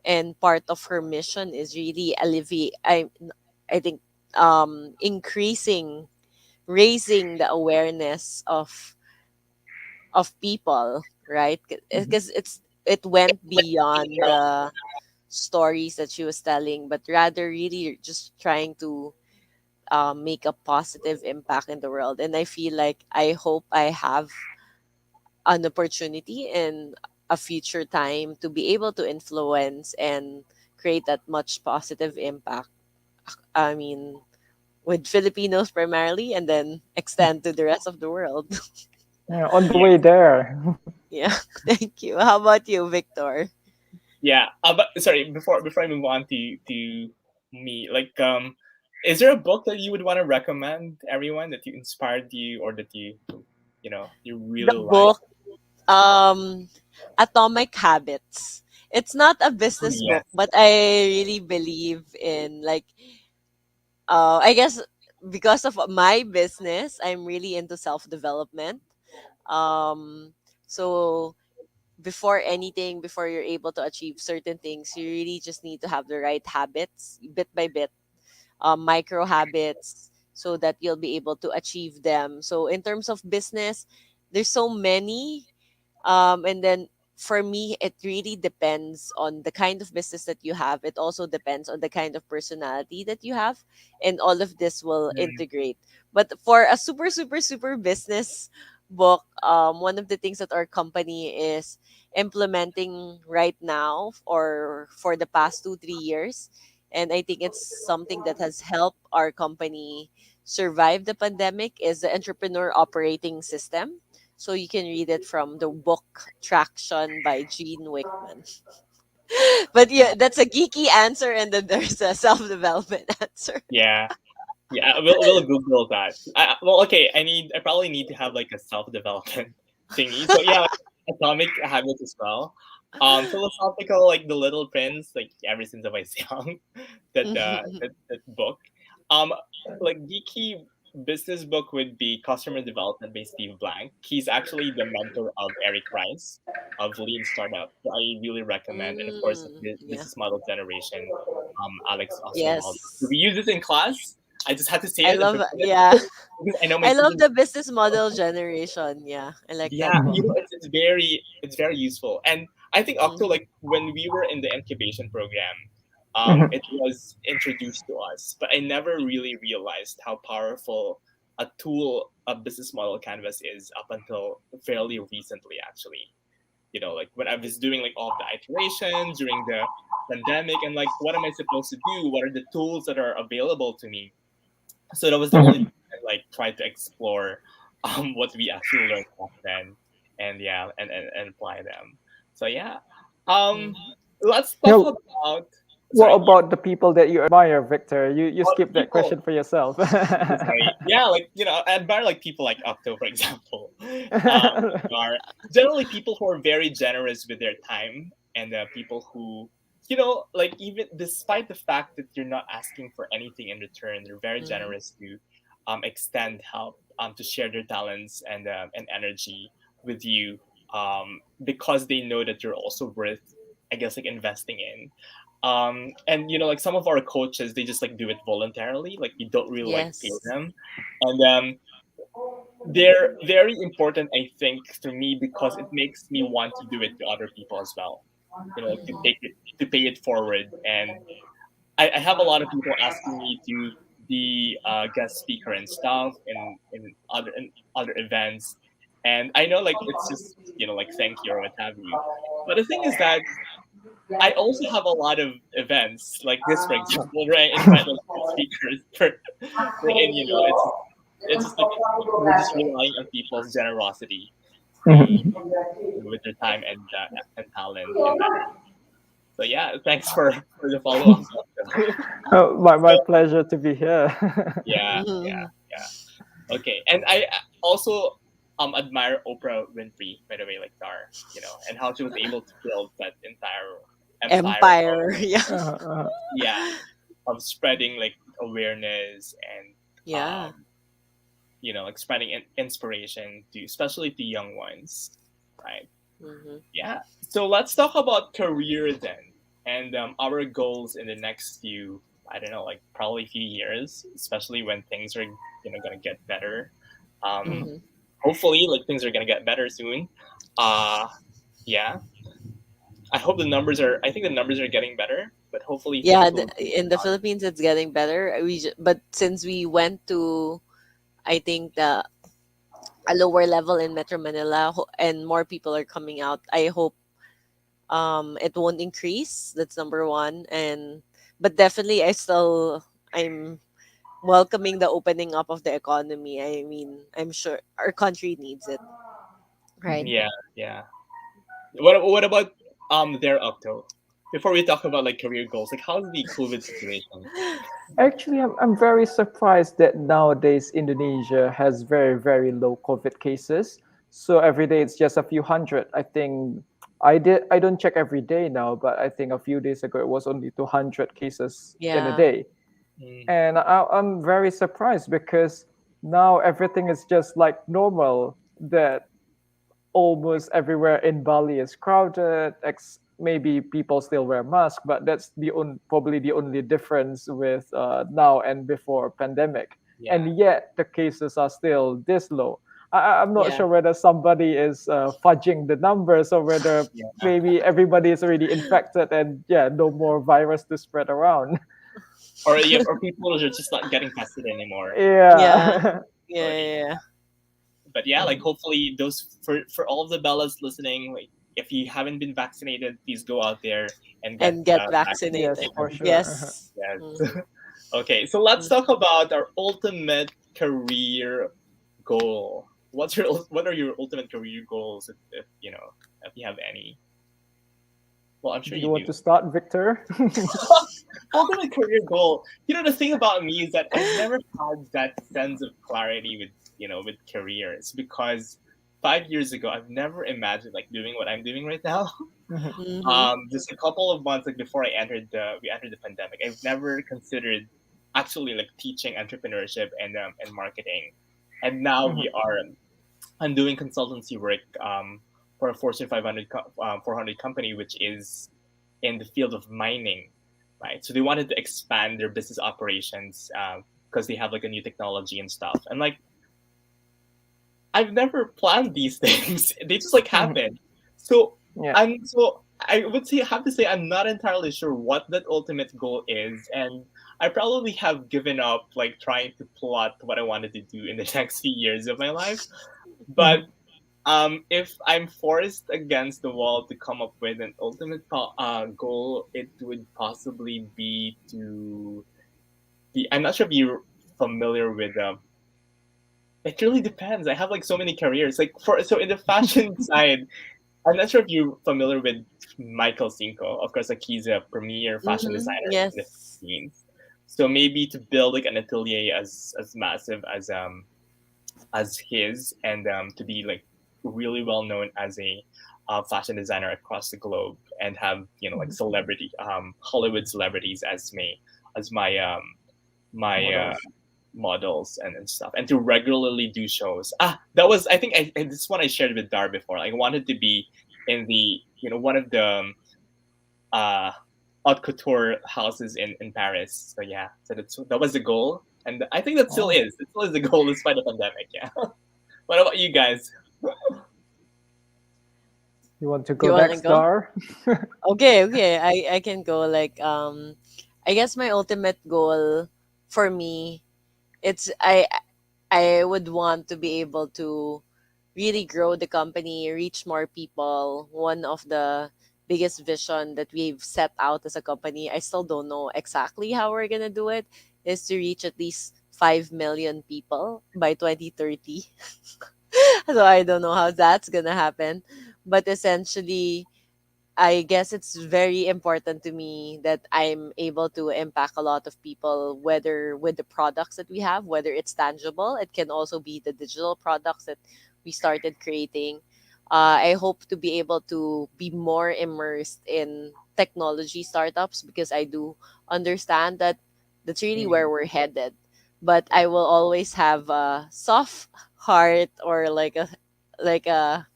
Speaker 1: and part of her mission is really alleviate I think increasing, raising the awareness of people, right? Because it went beyond the stories that she was telling, but rather really just trying to make a positive impact in the world. And I feel like I hope I have an opportunity in a future time to be able to influence and create that much positive impact. I mean, with Filipinos primarily, and then extend to the rest of the world.
Speaker 3: Yeah, on the
Speaker 2: Yeah,
Speaker 3: way there.
Speaker 1: Yeah, thank you. How about you, Victor?
Speaker 2: yeah. But sorry, before I move on to me, like is there a book that you would want to recommend everyone that you inspired you or that you
Speaker 1: The
Speaker 2: really like?
Speaker 1: book, um, Atomic Habits. It's not a business book,
Speaker 2: Yes.
Speaker 1: but I really believe in like, I guess because of my business, I'm really into self development. Um, so before anything, before you're able to achieve certain things, you really just need to have the right habits, bit by bit, micro habits, so that you'll be able to achieve them. So in terms of business, there's so many, and then for me, it really depends on the kind of business that you have. It also depends on the kind of personality that you have, and all of this will
Speaker 2: Mm,
Speaker 1: integrate. But for a super, super, super business book, one of the things that our company is implementing right now or for the past 2 3 years, and I think it's something that has helped our company survive the pandemic, is the entrepreneur operating system. So you can read it from the book Traction by Gene Wickman. But yeah, that's a geeky answer, and then there's a self development answer.
Speaker 2: yeah. Yeah, we'll Google that. Well, okay. I probably need to have like a self development thingy. So yeah, like, atomic habits as well. Philosophical like The Little Prince, like ever since I was young, that book. Um, like geeky business book would be Customer Development by Steve Blank. He's actually the mentor of Eric Rice of Lean Startup. So I really recommend, and of course,
Speaker 1: Yeah.
Speaker 2: Business Model Generation, Alex Osterwald.
Speaker 1: Yes.
Speaker 2: We use this in class. I just had to say
Speaker 1: I
Speaker 2: it and
Speaker 1: love,
Speaker 2: repeat it
Speaker 1: yeah.
Speaker 2: because I know my
Speaker 1: I love
Speaker 2: students.
Speaker 1: the business model generation. Yeah. I like that
Speaker 2: Yeah,
Speaker 1: book.
Speaker 2: it's very useful, and I think Octo,
Speaker 1: Hmm.
Speaker 2: like when we were in the incubation program,
Speaker 3: Mhm.
Speaker 2: it was introduced to us, but I never really realized how powerful a tool a business model canvas is up until fairly recently, actually. Like when I was doing like all of the iterations during the pandemic, and like what am I supposed to do? What are the tools that are available to me? So that was the only
Speaker 3: Mhm.
Speaker 2: time I like tried to explore what we actually learned back then, and yeah, and apply them. So yeah, um,
Speaker 1: Hmm.
Speaker 2: let's talk
Speaker 3: No,
Speaker 2: about.
Speaker 3: what
Speaker 2: Sorry,
Speaker 3: about the people that you admire, Victor? You
Speaker 2: oh,
Speaker 3: skipped that
Speaker 2: people.
Speaker 3: question for yourself.
Speaker 2: I'm sorry. Yeah, like I admire like people like Octo, for example. Are generally people who are very generous with their time, and people who like even despite the fact that you're not asking for anything in return, they're very
Speaker 1: Hmm.
Speaker 2: generous to extend help, to share their talents and energy with you, because they know that you're also worth, I guess, like investing in. And like some of our coaches, they just like do it voluntarily, like you don't really like pay
Speaker 1: Yes.
Speaker 2: them. And they're very important, I think, for me because it makes me want to do it to other people as well. Like to take
Speaker 1: Hmm.
Speaker 2: it, to pay it forward. And I have a lot of people asking me to be a guest speaker and stuff in other events. And I know like it's just like thank you or what have you. But the thing is that I also have a lot of events like this, for example, where I invite like guest speakers wherein it's just like we're just relying on people's generosity to
Speaker 3: Mhm.
Speaker 2: with their time and talent in that. So yeah, thanks for the follow up.
Speaker 3: Oh, my
Speaker 2: So
Speaker 3: pleasure to be here.
Speaker 2: yeah, yeah,
Speaker 1: Hmm.
Speaker 2: yeah. Okay, and I also admire Oprah Winfrey, by the way, like Dar, and how she was able to build that entire empire of
Speaker 1: Empire. Yeah.
Speaker 2: yeah of spreading like awareness and
Speaker 1: Yeah.
Speaker 2: like spreading inspiration to especially to young ones, right?
Speaker 1: Hmm.
Speaker 2: Yeah. So let's talk about career then, and our goals in the next few I don't know, like probably a few years, especially when things are gonna get better. Um,
Speaker 1: Mm-hmm.
Speaker 2: Hopefully, like things are gonna get better soon. Uh, yeah, I hope the numbers are. I think the numbers are getting better, but hopefully
Speaker 1: Yeah,
Speaker 2: things will.
Speaker 1: in the Philippines it's getting better. But since we went to, I think, the a lower level in Metro Manila, and more people are coming out, I hope it won't increase. That's number one. And but definitely I'm welcoming the opening up of the economy. I mean, I'm sure our country needs it, right?
Speaker 2: Yeah, yeah. What about their Octo? Before we talk about like career goals, like how's the COVID situation?
Speaker 3: Actually, I'm very surprised that nowadays Indonesia has very, very low COVID cases. So every day it's just a few hundred. I think I don't check every day now, but I think a few days ago it was only 200 cases in a
Speaker 1: Yeah,
Speaker 3: day.
Speaker 2: Mm,
Speaker 3: And I'm very surprised because now everything is just like normal. That almost everywhere in Bali is crowded. Maybe people still wear masks, but that's probably the only difference with now and before pandemic.
Speaker 2: yeah,
Speaker 3: And yet the cases are still this low. I'm not
Speaker 1: yeah,
Speaker 3: sure whether somebody is fudging the numbers or whether
Speaker 2: yeah.
Speaker 3: maybe everybody is already infected and yeah, no more virus to spread around.
Speaker 2: Or yeah, or people are just not getting tested anymore.
Speaker 1: yeah,
Speaker 3: Yeah.
Speaker 1: yeah,
Speaker 2: Or
Speaker 1: yeah, yeah.
Speaker 2: but yeah, like
Speaker 3: Mhm.
Speaker 2: hopefully those for all of the Bellas listening, like if you haven't been vaccinated, please go out there and get
Speaker 1: And get
Speaker 3: Yes,
Speaker 1: vaccinated.
Speaker 3: for
Speaker 2: vaccinated.
Speaker 3: sure.
Speaker 1: Yes.
Speaker 2: Yes.
Speaker 1: Mhm.
Speaker 2: Okay, so let's talk about our ultimate career goal. What are your ultimate career goals if if you have any? Well, I'm sure
Speaker 3: Do you
Speaker 2: you
Speaker 3: want
Speaker 2: do.
Speaker 3: to start, Victor?
Speaker 2: Ultimate career goal. The thing about me is that I've never had that sense of clarity with with careers because 5 years ago I've never imagined like doing what I'm doing right now.
Speaker 3: Mhm.
Speaker 1: Mm-hmm.
Speaker 2: Just a couple of months like before we entered the pandemic, I've never considered actually like teaching entrepreneurship and marketing, and now
Speaker 3: Mhm.
Speaker 2: I'm doing consultancy work for a Fortune 400 company, which is in the field of mining, right? So they wanted to expand their business operations because they have like a new technology and stuff. And like I've never planned these things; they just like
Speaker 3: Mhm.
Speaker 2: happen. So
Speaker 3: Yeah.
Speaker 2: I would say have to say I'm not entirely sure what that ultimate goal is, and I probably have given up like trying to plot what I wanted to do in the next few years of my life. But
Speaker 3: Mhm.
Speaker 2: if I'm forced against the wall to come up with an ultimate goal, it would possibly be to be. I'm not sure if you're familiar with. It really depends. I have like so many careers. Like so in the fashion side, I'm not sure if you're familiar with Michael Cinco. Of course, like he's a premier fashion
Speaker 1: Mm-hmm.
Speaker 2: designer in the
Speaker 1: Yes.
Speaker 2: Philippines. So maybe to build like an atelier as massive as his, and to be like really well known as a fashion designer across the globe, and have like
Speaker 3: Mhm.
Speaker 2: celebrity Hollywood celebrities as my
Speaker 3: Models.
Speaker 2: models and stuff, and to regularly do shows. That was I think this one I shared with Dar before. Like, I wanted to be in the one of the uh haute couture houses in Paris. So yeah, so that was the goal, and I think that still
Speaker 3: Oh,
Speaker 2: is. It still is the goal despite the pandemic. Yeah. What about you guys?
Speaker 3: you want to
Speaker 1: You
Speaker 3: go
Speaker 1: want to
Speaker 3: next,
Speaker 1: go?
Speaker 3: Dar?
Speaker 1: Okay, okay. I can go. Like, I guess my ultimate goal for me, it's I would want to be able to really grow the company, reach more people. One of the biggest vision that we've set out as a company, I still don't know exactly how we're gonna do it, is to reach at least 5 million people by 2030. So I don't know how that's gonna happen, but essentially I guess it's very important to me that I'm able to impact a lot of people, whether with the products that we have, whether it's tangible, it can also be the digital products that we started creating. I hope to be able to be more immersed in technology startups because I do understand that that's really
Speaker 2: Mm,
Speaker 1: where we're headed. But I will always have a soft heart, or like a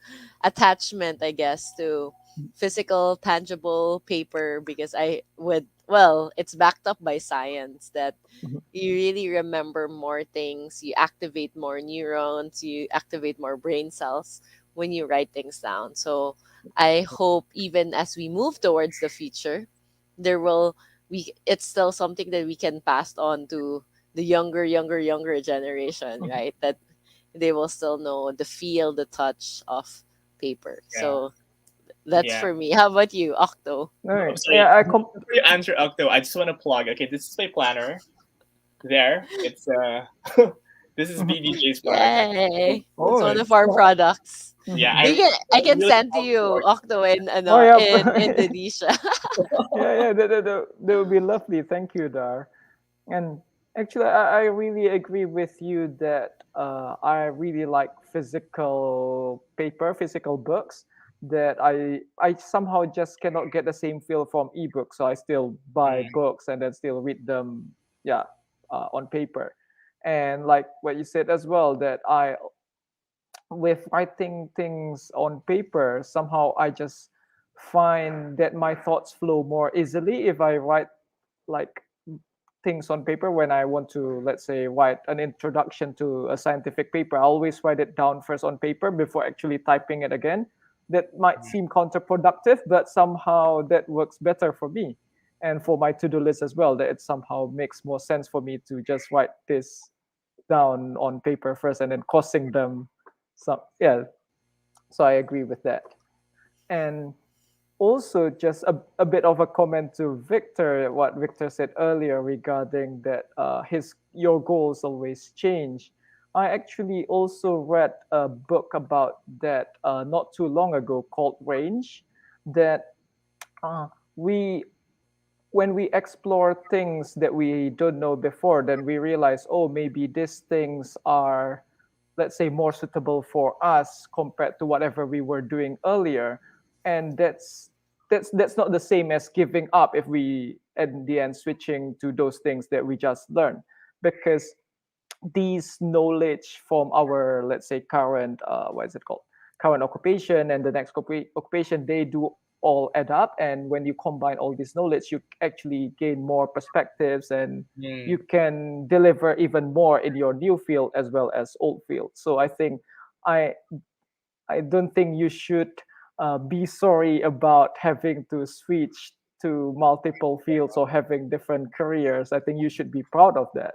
Speaker 1: attachment, I guess, to physical tangible paper, because I would well, it's backed up by science that
Speaker 3: Mhm.
Speaker 1: you really remember more things, you activate more neurons, you activate more brain cells when you write things down. So I hope even as we move towards the future, there will we it's still something that we can pass on to the younger generation,
Speaker 3: Mhm.
Speaker 1: right? That they will still know the feel, the touch of paper.
Speaker 2: Yeah,
Speaker 1: So that's
Speaker 2: yeah.
Speaker 1: for me. How about you, Octo?
Speaker 3: All
Speaker 2: Oh,
Speaker 3: right.
Speaker 2: sorry.
Speaker 3: Yeah,
Speaker 2: Before you answer, Octo, I just want to plug. Okay, this is my planner. There, it's this is
Speaker 3: Mhm.
Speaker 2: BDJ's product.
Speaker 1: Yay! It's
Speaker 3: Oh,
Speaker 1: one of
Speaker 3: it's
Speaker 1: our
Speaker 3: not.
Speaker 1: products.
Speaker 2: Yeah,
Speaker 3: Mhm.
Speaker 1: I can
Speaker 2: really
Speaker 1: send to
Speaker 2: love
Speaker 1: you
Speaker 2: work.
Speaker 1: Octo
Speaker 3: Oh yeah.
Speaker 1: in Indonesia.
Speaker 3: Yeah, yeah, that would be lovely. Thank you, Dar. And actually, I really agree with you that I really like physical paper, physical books. That I somehow just cannot get the same feel from ebooks, so I still buy
Speaker 2: Mm,
Speaker 3: books and then still read them. Yeah, on paper. And like what you said as well, that I with writing things on paper, somehow I just find that my thoughts flow more easily if I write like things on paper when I want to, let's say, write an introduction to a scientific paper. I always write it down first on paper before actually typing it again. That might
Speaker 2: mm,
Speaker 3: seem counterproductive, but somehow that works better for me and for my to-do list as well. That it somehow makes more sense for me to just write this down on paper first and then crossing them. So yeah, so I agree with that. And also just a bit of a comment to Victor, what Victor said earlier regarding that his your goals always change. I actually also read a book about that not too long ago called Range, that uh, we when we explore things that we don't know before, then we realize, oh, maybe these things are, let's say, more suitable for us compared to whatever we were doing earlier. And that's not the same as giving up if we at the end switching to those things that we just learned, because these knowledge from our, let's say, current what is it called, current occupation and the next occupation, they do all add up, and when you combine all this knowledge, you actually gain more perspectives and you
Speaker 2: mm.
Speaker 3: can deliver even more in your new field as well as old field. So I think i I don't think you should be sorry about having to switch to multiple fields or having different careers. I think you should be proud of that.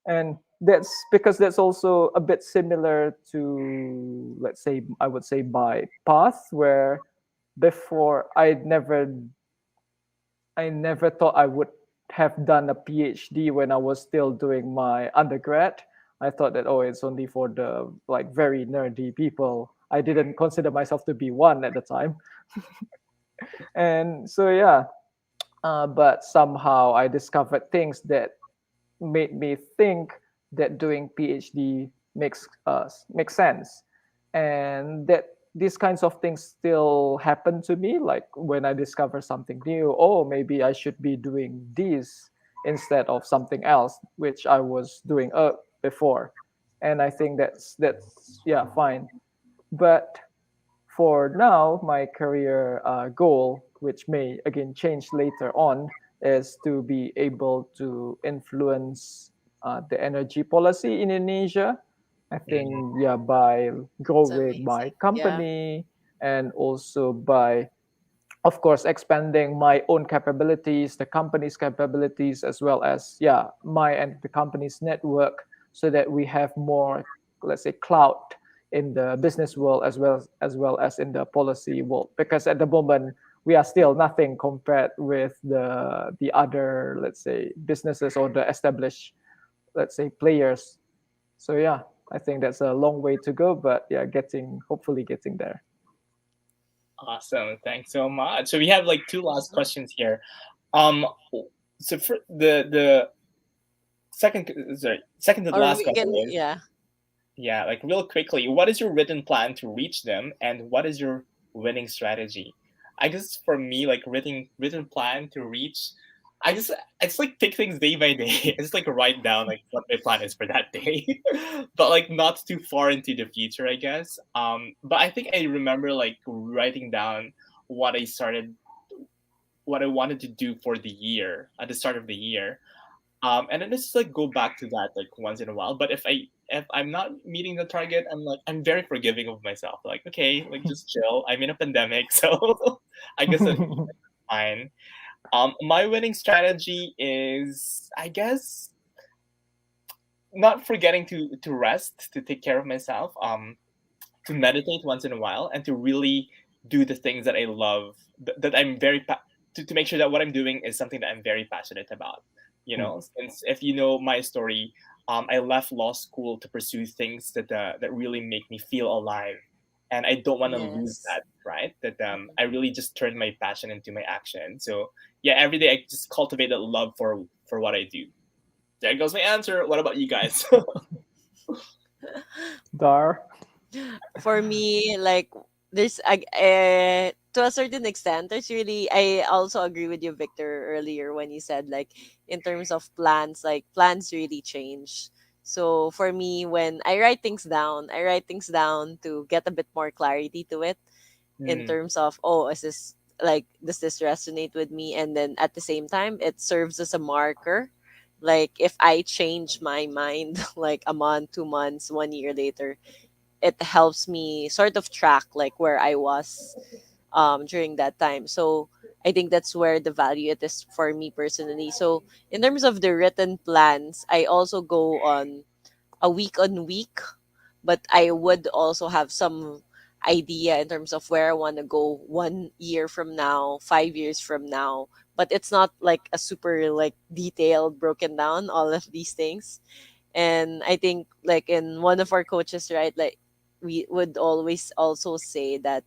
Speaker 3: And that's because that's also a bit similar to, let's say, I would say my path, where before I never thought I would have done a PhD when I was still doing my undergrad. I thought that, oh, it's only for the like very nerdy people. I didn't consider myself to be one at the time. And so yeah, but somehow I discovered things that made me think that doing PhD makes sense, and that these kinds of things still happen to me. Like when I discover something new, oh, maybe I should be doing this instead of something else which I was doing before, and I think that's yeah, fine. But for now, my career goal, which may again change later on, is to be able to influence the energy policy in Indonesia. I
Speaker 2: Mm,
Speaker 3: think, yeah, by
Speaker 1: It's
Speaker 3: growing my
Speaker 1: amazing. Yeah.
Speaker 3: company and also by, of course, expanding my own capabilities, the company's capabilities, as well as, yeah, my and the company's network, so that we have more, let's say, clout in the business world as well as in the policy world. Because at the moment we are still nothing compared with the other, let's say, businesses or the established, let's say, players. So yeah, I think that's a long way to go, but yeah, hopefully getting there.
Speaker 2: Awesome. Thanks so much. So we have like two last questions here. Um, so for the second, sorry, second to the
Speaker 1: Or
Speaker 2: last
Speaker 1: we
Speaker 2: question
Speaker 1: can,
Speaker 2: is,
Speaker 1: yeah.
Speaker 2: yeah, like real quickly, what is your written plan to reach them, and what is your winning strategy? I guess for me, like written plan to reach, I just like take things day by day. I just like write down like what my plan is for that day, but like not too far into the future, I guess. But I think I remember like writing down what I started what I wanted to do for the year at the start of the year. And then just like go back to that like once in a while. But if I'm not meeting the target, I'm very forgiving of myself. Like, okay, like just chill. I'm in a pandemic, so I guess that's fine. My winning strategy is, I guess, not forgetting to rest, to take care of myself, to meditate once in a while, and to really do the things that I love, that I'm to make sure that what I'm doing is something that I'm very passionate about. You know, since if you know my story, I left law school to pursue things that really make me feel alive, and I don't want to lose
Speaker 1: Yes.
Speaker 2: that. Right, that I really just turned my passion into my action. So yeah, every day I just cultivate that love for what I do. There goes my answer. What about you guys?
Speaker 3: Dar.
Speaker 1: For me, like there's to a certain extent, there's really I also agree with you, Victor, earlier when you said like in terms of plans, like plans really change. So for me, when I write things down to get a bit more clarity to it in
Speaker 2: Mm,
Speaker 1: terms of, oh, is this like, does this resonate with me? And then at the same time, it serves as a marker. Like if I change my mind like a month, 2 months, 1 year later, it helps me sort of track like where I was during that time. So I think that's where the value it is for me personally. So in terms of the written plans, I also go on week, but I would also have some idea in terms of where I want to go 1 year from now, 5 years from now. But it's not like a super like detailed broken down all of these things. And I think like in one of our coaches, right, like we would always also say that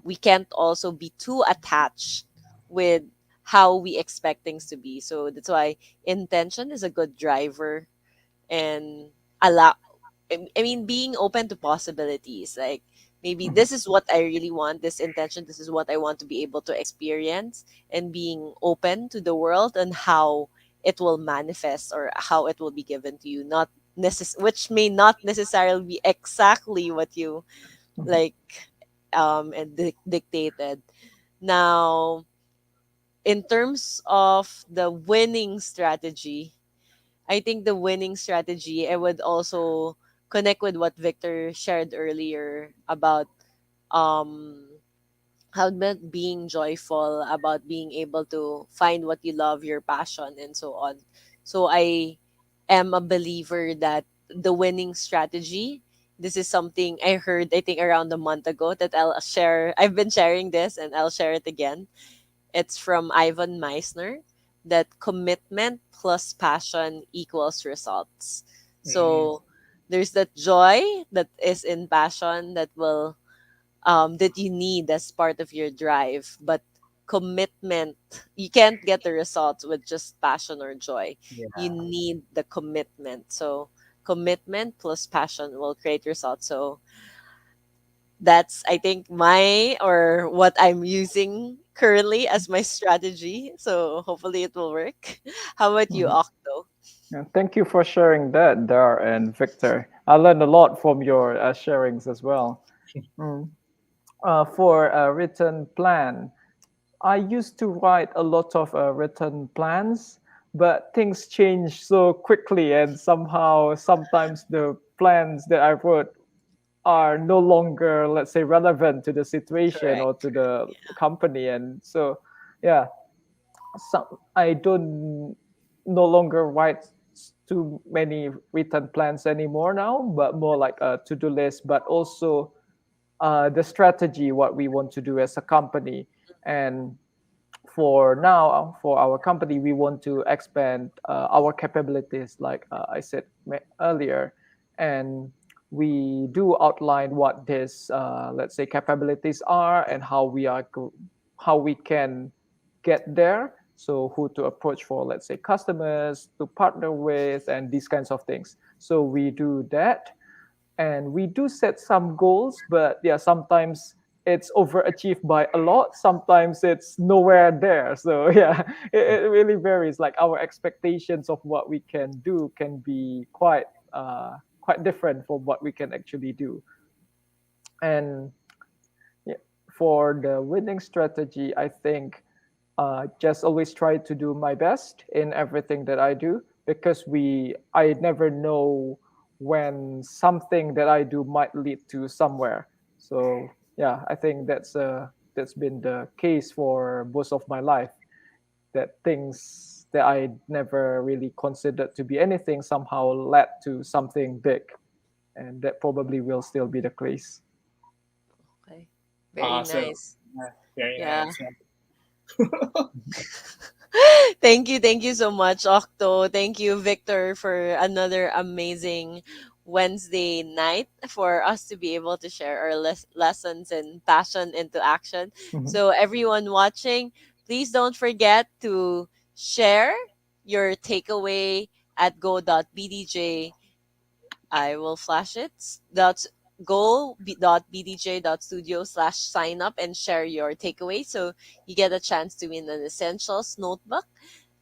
Speaker 1: we can't also be too attached with how we expect things to be. So that's why intention is a good driver, and allow I mean, being open to possibilities. Like maybe this is what I really want, this intention, this is what I want to be able to experience, and being open to the world and how it will manifest or how it will be given to you, not which may not necessarily be exactly what you like and dictated. Now, in terms of the winning strategy, I think the winning strategy, I would also connect with what Victor shared earlier about um how about being joyful, about being able to find what you love, your passion, and so on. So I am a believer that the winning strategy, this is something I heard I think around a month ago that I'll share. I've been sharing this and I'll share it again. It's from Ivan Meisner, that commitment plus passion equals results.
Speaker 2: mm,
Speaker 1: So there's that joy that is in passion that you need as part of your drive, but commitment, you can't get the results with just passion or joy. You
Speaker 2: yeah.
Speaker 1: need the commitment. So commitment plus passion will create results. So that's I think my or what I'm using currently as my strategy. So hopefully it will work. How about you, Octo?
Speaker 3: Yeah, thank you for sharing that, Dar and Victor. I learned a lot from your sharings as well. Mm. For a written plan, I used to write a lot of written plans, but things change so quickly, and somehow sometimes the plans that I wrote are no longer, let's say, relevant to the situation or
Speaker 1: Correct.
Speaker 3: to the company. And so, yeah, I don't no longer write too many written plans anymore now, but more like a to-do list, but also the strategy, what we want to do as a company. And for now, for our company, we want to expand our capabilities, like I said earlier, and we do outline what these, let's say, capabilities are and how we can get there. So who to approach for, let's say, customers to partner with, and these kinds of things. So we do that, and we do set some goals, but yeah, sometimes it's overachieved by a lot, sometimes it's nowhere there. So yeah, it really varies. Like our expectations of what we can do can be quite different from what we can actually do. And yeah, for the winning strategy, I think just always try to do my best in everything that I do, because I never know when something that I do might lead to somewhere. So yeah, I think that's been the case for most of my life, that things that I never really considered to be anything somehow led to something big, and that probably will still be the case.
Speaker 1: Okay. Very
Speaker 2: Awesome.
Speaker 1: nice.
Speaker 2: Yeah, very
Speaker 1: Yeah.
Speaker 2: nice. Yeah.
Speaker 1: Thank you so much, Octo. Thank you, Victor, for another amazing Wednesday night for us to be able to share our lessons and passion into action.
Speaker 3: Mhm.
Speaker 1: So, everyone watching, please don't forget to share your takeaway at go.bdj. I will flash it. Go.bdj.studio /sign up and share your takeaway, so you get a chance to win an essentials notebook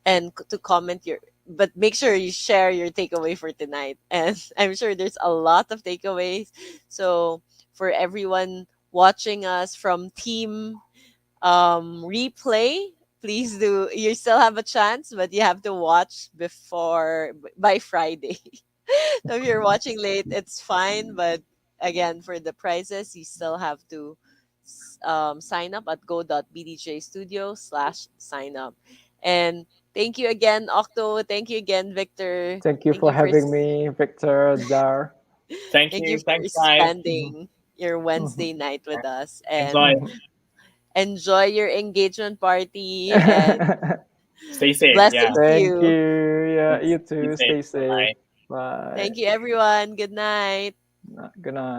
Speaker 1: and to comment your, but make sure you share your takeaway for tonight. And I'm sure there's a lot of takeaways. So for everyone watching us from team replay, please do, you still have a chance, but you have to watch by Friday. So if you're watching late, it's fine. But again, for the prizes, you still have to sign up at go.bdj.studio /sign up. And thank you again, Octo. Thank you again, Victor.
Speaker 3: Thank you
Speaker 1: Thank
Speaker 3: for
Speaker 1: you for
Speaker 3: having me, Victor, Dar.
Speaker 2: Thank
Speaker 1: thank you
Speaker 2: you.
Speaker 1: for
Speaker 2: Thanks, guys.
Speaker 3: Mhm.
Speaker 1: spending your
Speaker 3: Mhm.
Speaker 1: Wednesday night with us, and
Speaker 2: Enjoy.
Speaker 3: Mhm.
Speaker 1: enjoy your engagement party, and
Speaker 2: Stay safe. Yeah.
Speaker 1: blessings to
Speaker 3: Thank
Speaker 1: you.
Speaker 3: you. Yeah,
Speaker 2: Thanks.
Speaker 3: you
Speaker 2: Be
Speaker 3: too.
Speaker 2: safe.
Speaker 3: Stay
Speaker 2: Bye
Speaker 3: safe.
Speaker 2: bye.
Speaker 3: Bye.
Speaker 1: Thank you, everyone. Good night.
Speaker 3: Good night.